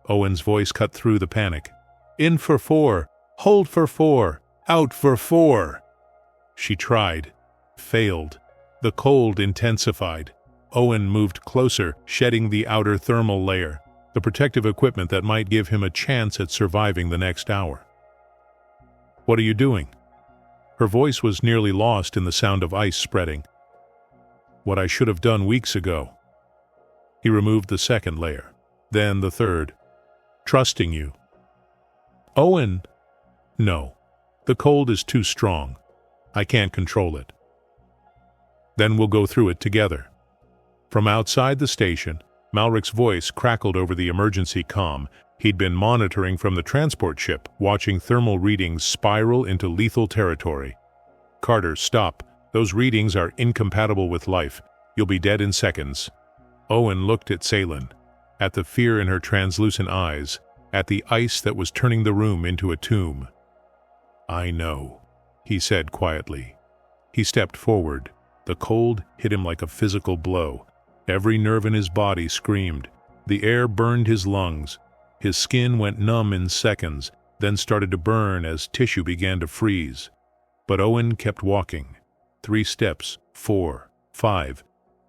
Owen's voice cut through the panic. In for 4. Hold for 4. Out for 4. She tried. Failed. The cold intensified. Owen moved closer, shedding the outer thermal layer, the protective equipment that might give him a chance at surviving the next hour. What are you doing? Her voice was nearly lost in the sound of ice spreading. What I should have done weeks ago. He removed the second layer, then the third. Trusting you. Owen, no. The cold is too strong. I can't control it. Then we'll go through it together." From outside the station, Malric's voice crackled over the emergency comm. He'd been monitoring from the transport ship, watching thermal readings spiral into lethal territory. "Carter, stop. Those readings are incompatible with life. You'll be dead in seconds." Owen looked at Salen, at the fear in her translucent eyes, at the ice that was turning the room into a tomb. "I know," he said quietly. He stepped forward. The cold hit him like a physical blow. Every nerve in his body screamed. The air burned his lungs. His skin went numb in seconds, then started to burn as tissue began to freeze. But Owen kept walking. 3 steps, 4, 5.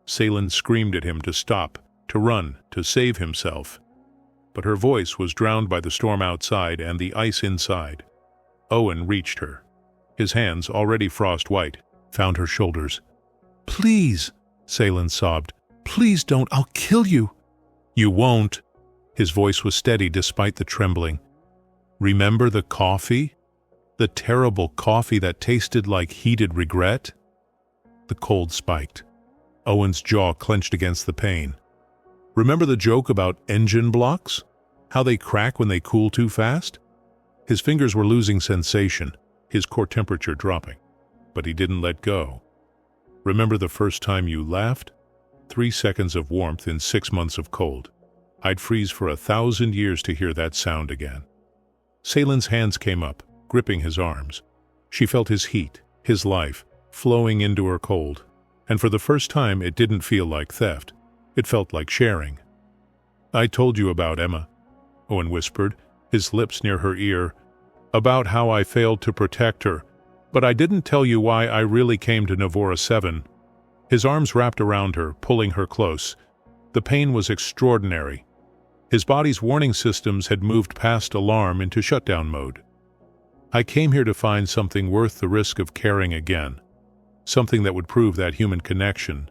Salen screamed at him to stop, to run, to save himself. But her voice was drowned by the storm outside and the ice inside. Owen reached her. His hands, already frost-white, found her shoulders. "Please," Salen sobbed. "Please don't. I'll kill you." "You won't." His voice was steady despite the trembling. "Remember the coffee? The terrible coffee that tasted like heated regret?" The cold spiked. Owen's jaw clenched against the pain. "Remember the joke about engine blocks? How they crack when they cool too fast?" His fingers were losing sensation, his core temperature dropping. But he didn't let go. "Remember the first time you laughed? 3 seconds of warmth in 6 months of cold. I'd freeze for 1,000 years to hear that sound again." Salen's hands came up, gripping his arms. She felt his heat, his life, flowing into her cold. And for the first time, it didn't feel like theft. It felt like sharing. "I told you about Emma," Owen whispered, his lips near her ear. "About how I failed to protect her. But I didn't tell you why I really came to Navora 7. His arms wrapped around her, pulling her close. The pain was extraordinary. His body's warning systems had moved past alarm into shutdown mode. "I came here to find something worth the risk of caring again. Something that would prove that human connection,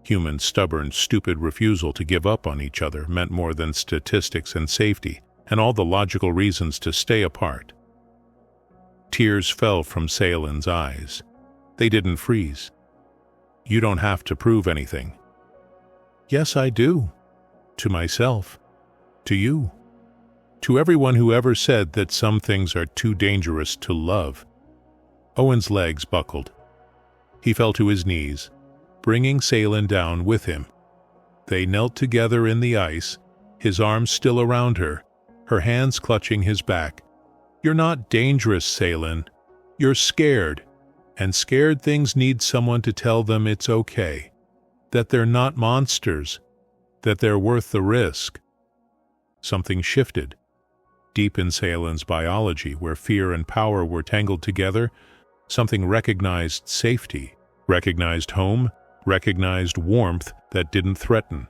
human stubborn, stupid refusal to give up on each other meant more than statistics and safety, and all the logical reasons to stay apart." Tears fell from Salen's eyes. They didn't freeze. "You don't have to prove anything." "Yes, I do. To myself. To you. To everyone who ever said that some things are too dangerous to love." Owen's legs buckled. He fell to his knees, bringing Salen down with him. They knelt together in the ice, his arms still around her, her hands clutching his back. "You're not dangerous, Salen. You're scared. And scared things need someone to tell them it's okay. That they're not monsters. That they're worth the risk." Something shifted. Deep in Salen's biology, where fear and power were tangled together, something recognized safety, recognized home, recognized warmth that didn't threaten,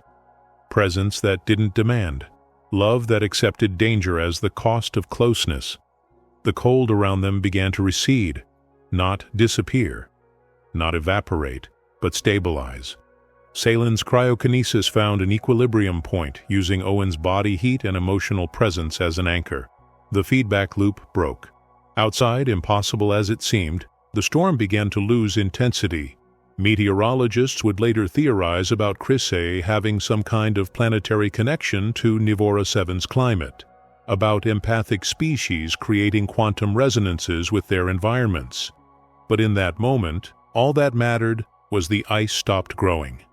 presence that didn't demand, love that accepted danger as the cost of closeness. The cold around them began to recede, not disappear, not evaporate, but stabilize. Salen's cryokinesis found an equilibrium point, using Owen's body heat and emotional presence as an anchor. The feedback loop broke. Outside, impossible as it seemed, the storm began to lose intensity. Meteorologists would later theorize about Chrysae having some kind of planetary connection to Navora 7's climate, about empathic species creating quantum resonances with their environments. But in that moment, all that mattered was the ice stopped growing.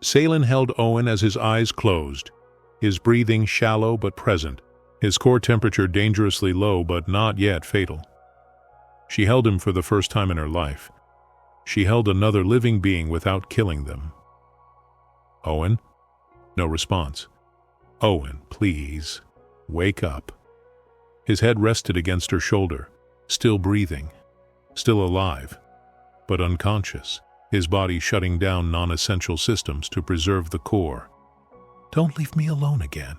Salen held Owen as his eyes closed, his breathing shallow but present, his core temperature dangerously low but not yet fatal. She held him for the first time in her life. She held another living being without killing them. "Owen?" No response. "Owen, please, wake up." His head rested against her shoulder, still breathing, still alive, but unconscious, his body shutting down non-essential systems to preserve the core. "Don't leave me alone again."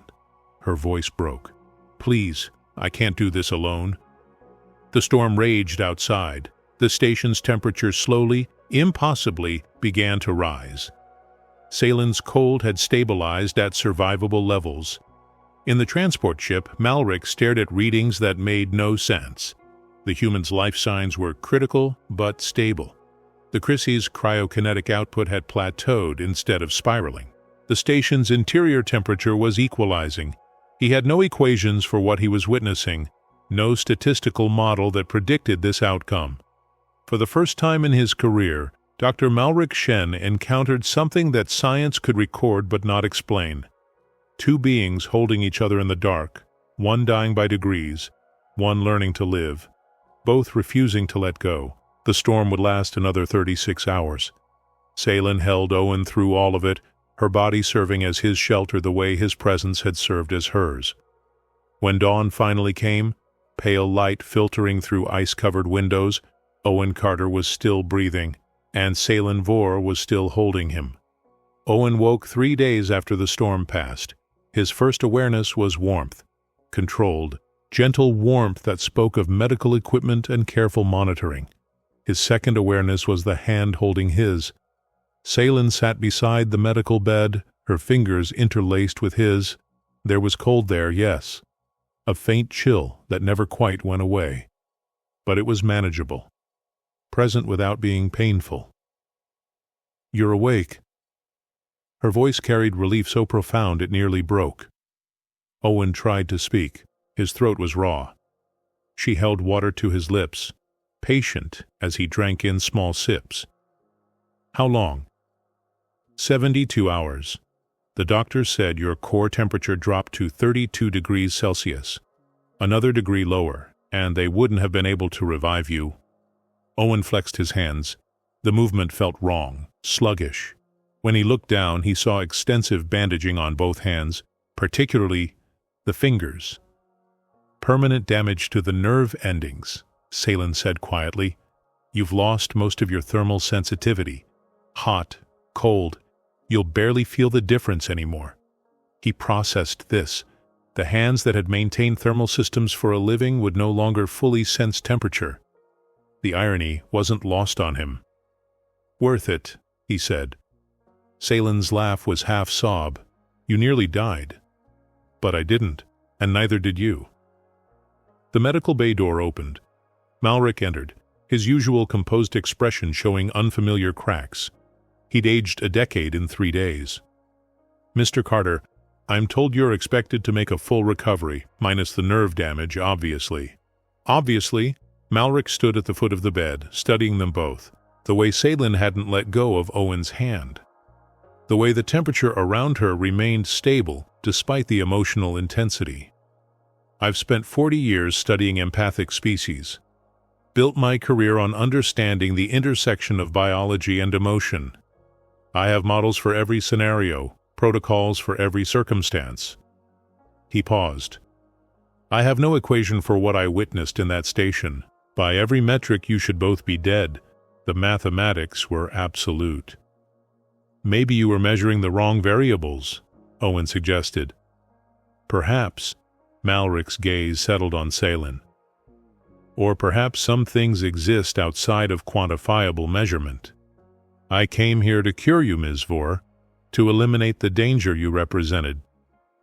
Her voice broke. "Please, I can't do this alone." The storm raged outside. The station's temperature slowly, impossibly, began to rise. Salen's cold had stabilized at survivable levels. In the transport ship, Malric stared at readings that made no sense. The human's life signs were critical but stable. The Chrysa's cryokinetic output had plateaued instead of spiraling. The station's interior temperature was equalizing. He had no equations for what he was witnessing, no statistical model that predicted this outcome. For the first time in his career, Dr. Malrik Shen encountered something that science could record but not explain. Two beings holding each other in the dark, one dying by degrees, one learning to live, both refusing to let go. The storm would last another 36 hours. Salen held Owen through all of it, her body serving as his shelter the way his presence had served as hers. When dawn finally came, pale light filtering through ice-covered windows, Owen Carter was still breathing, and Salen Vor was still holding him. Owen woke 3 days after the storm passed. His first awareness was warmth, controlled, gentle warmth that spoke of medical equipment and careful monitoring. His second awareness was the hand holding his. Salen sat beside the medical bed, her fingers interlaced with his. There was cold there, yes. A faint chill that never quite went away. But it was manageable. Present without being painful. "You're awake." Her voice carried relief so profound it nearly broke. Owen tried to speak. His throat was raw. She held water to his lips, patient as he drank in small sips. "How long?" 72 hours. The doctor said your core temperature dropped to 32 degrees Celsius. Another degree lower, and they wouldn't have been able to revive you. Owen flexed his hands. The movement felt wrong, sluggish. When he looked down, he saw extensive bandaging on both hands, particularly the fingers. "Permanent damage to the nerve endings," Salen said quietly. "You've lost most of your thermal sensitivity. Hot, cold, you'll barely feel the difference anymore." He processed this. The hands that had maintained thermal systems for a living would no longer fully sense temperature. The irony wasn't lost on him. "Worth it," he said. Salen's laugh was half sob. "You nearly died." "But I didn't, and neither did you." The medical bay door opened. Malrik entered, his usual composed expression showing unfamiliar cracks. He'd aged a decade in 3 days. "Mr. Carter, I'm told you're expected to make a full recovery, minus the nerve damage, obviously." Obviously, Malrik stood at the foot of the bed, studying them both, the way Salen hadn't let go of Owen's hand. The way the temperature around her remained stable despite the emotional intensity. "I've spent 40 years studying empathic species. Built my career on understanding the intersection of biology and emotion. I have models for every scenario, protocols for every circumstance." He paused. "I have no equation for what I witnessed in that station. By every metric you should both be dead. The mathematics were absolute." "Maybe you were measuring the wrong variables," Owen suggested. "Perhaps." Malrik's gaze settled on Salen. "Or perhaps some things exist outside of quantifiable measurement. I came here to cure you, Ms. Vor, to eliminate the danger you represented.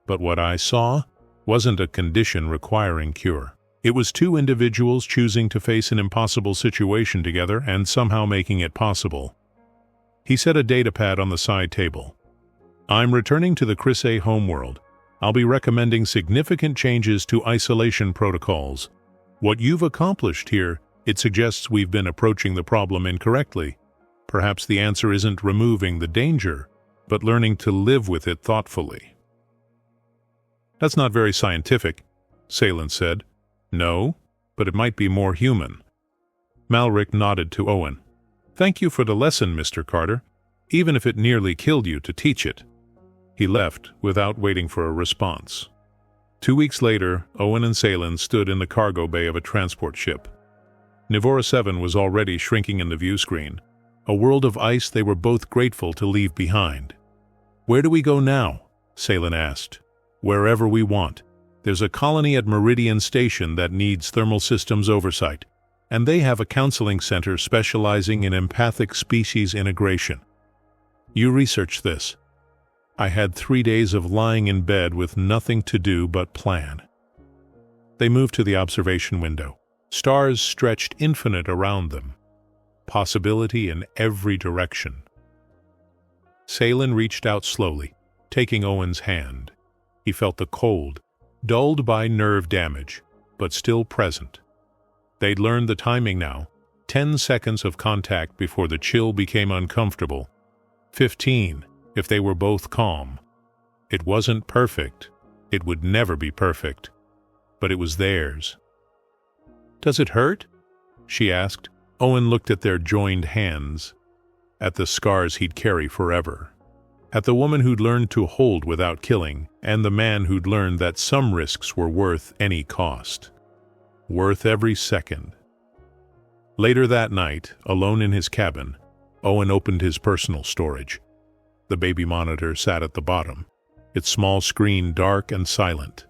But what I saw wasn't a condition requiring cure. It was two individuals choosing to face an impossible situation together and somehow making it possible." He set a datapad on the side table. "I'm returning to the Chrysae homeworld. I'll be recommending significant changes to isolation protocols. What you've accomplished here, it suggests we've been approaching the problem incorrectly. Perhaps the answer isn't removing the danger, but learning to live with it thoughtfully." "That's not very scientific," Salen said. "No, but it might be more human." Malrik nodded to Owen. "Thank you for the lesson, Mr. Carter, even if it nearly killed you to teach it." He left without waiting for a response. 2 weeks later, Owen and Salen stood in the cargo bay of a transport ship. Nivora 7 was already shrinking in the view screen, a world of ice they were both grateful to leave behind. "Where do we go now?" Salen asked. "Wherever we want. There's a colony at Meridian Station that needs thermal systems oversight, and they have a counseling center specializing in empathic species integration. You research this." I had 3 days of lying in bed with nothing to do but plan. They moved to the observation window. Stars stretched infinite around them. possibility in every direction. Salen reached out slowly, taking Owen's hand. He felt the cold, dulled by nerve damage, but still present. They'd learned the timing now, 10 seconds of contact before the chill became uncomfortable. 15, if they were both calm. It wasn't perfect. It would never be perfect. But it was theirs. "Does it hurt?" she asked. Owen looked at their joined hands, at the scars he'd carry forever, at the woman who'd learned to hold without killing, and the man who'd learned that some risks were worth any cost. Worth every second. Later that night, alone in his cabin, Owen opened his personal storage. The baby monitor sat at the bottom, its small screen dark and silent.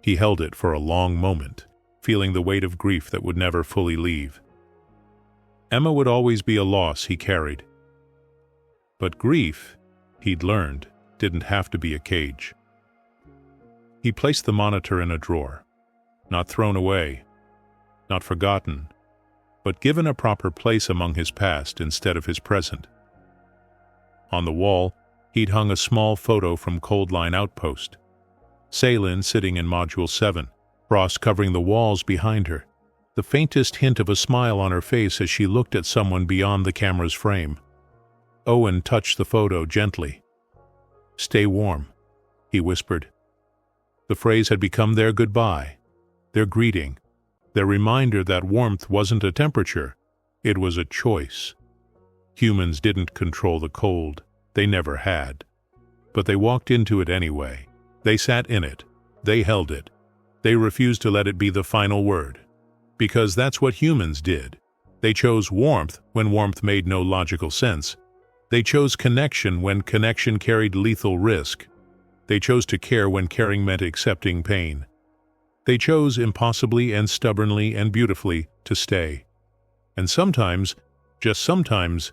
He held it for a long moment, feeling the weight of grief that would never fully leave. Emma would always be a loss he carried. But grief, he'd learned, didn't have to be a cage. He placed the monitor in a drawer, not thrown away, not forgotten, but given a proper place among his past instead of his present. On the wall, he'd hung a small photo from Cold Line Outpost. Salen sitting in Module 7, frost covering the walls behind her, the faintest hint of a smile on her face as she looked at someone beyond the camera's frame. Owen touched the photo gently. "Stay warm," he whispered. The phrase had become their goodbye, their greeting, their reminder that warmth wasn't a temperature, it was a choice. Humans didn't control the cold, they never had. But they walked into it anyway. They sat in it. They held it. They refused to let it be the final word. Because that's what humans did. They chose warmth when warmth made no logical sense. They chose connection when connection carried lethal risk. They chose to care when caring meant accepting pain. They chose impossibly and stubbornly and beautifully to stay. And sometimes, just sometimes,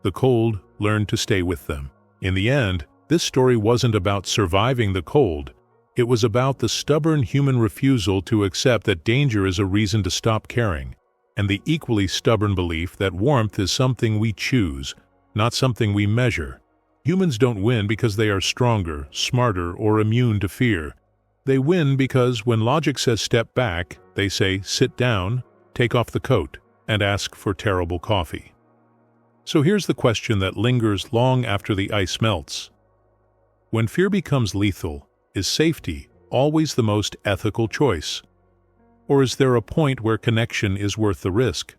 the cold learned to stay with them. In the end, this story wasn't about surviving the cold. It was about the stubborn human refusal to accept that danger is a reason to stop caring, and the equally stubborn belief that warmth is something we choose, not something we measure. Humans don't win because they are stronger, smarter, or immune to fear. They win because when logic says step back, they say sit down, take off the coat, and ask for terrible coffee. So here's the question that lingers long after the ice melts. When fear becomes lethal, is safety always the most ethical choice? Or is there a point where connection is worth the risk?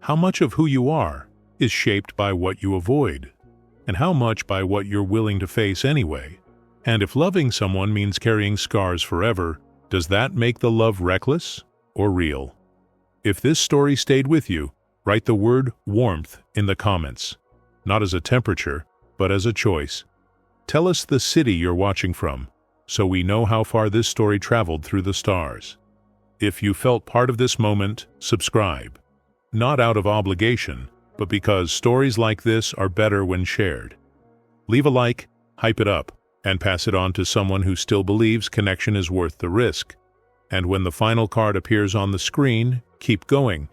How much of who you are is shaped by what you avoid? And how much by what you're willing to face anyway? And if loving someone means carrying scars forever, does that make the love reckless or real? If this story stayed with you, write the word warmth in the comments. Not as a temperature, but as a choice. Tell us the city you're watching from, so we know how far this story traveled through the stars. If you felt part of this moment, subscribe. Not out of obligation, but because stories like this are better when shared. Leave a like, hype it up, and pass it on to someone who still believes connection is worth the risk. And when the final card appears on the screen, keep going.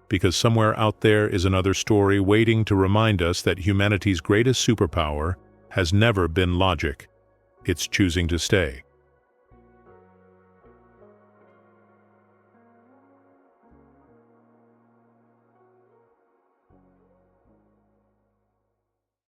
Because somewhere out there is another story waiting to remind us that humanity's greatest superpower has never been logic. It's choosing to stay.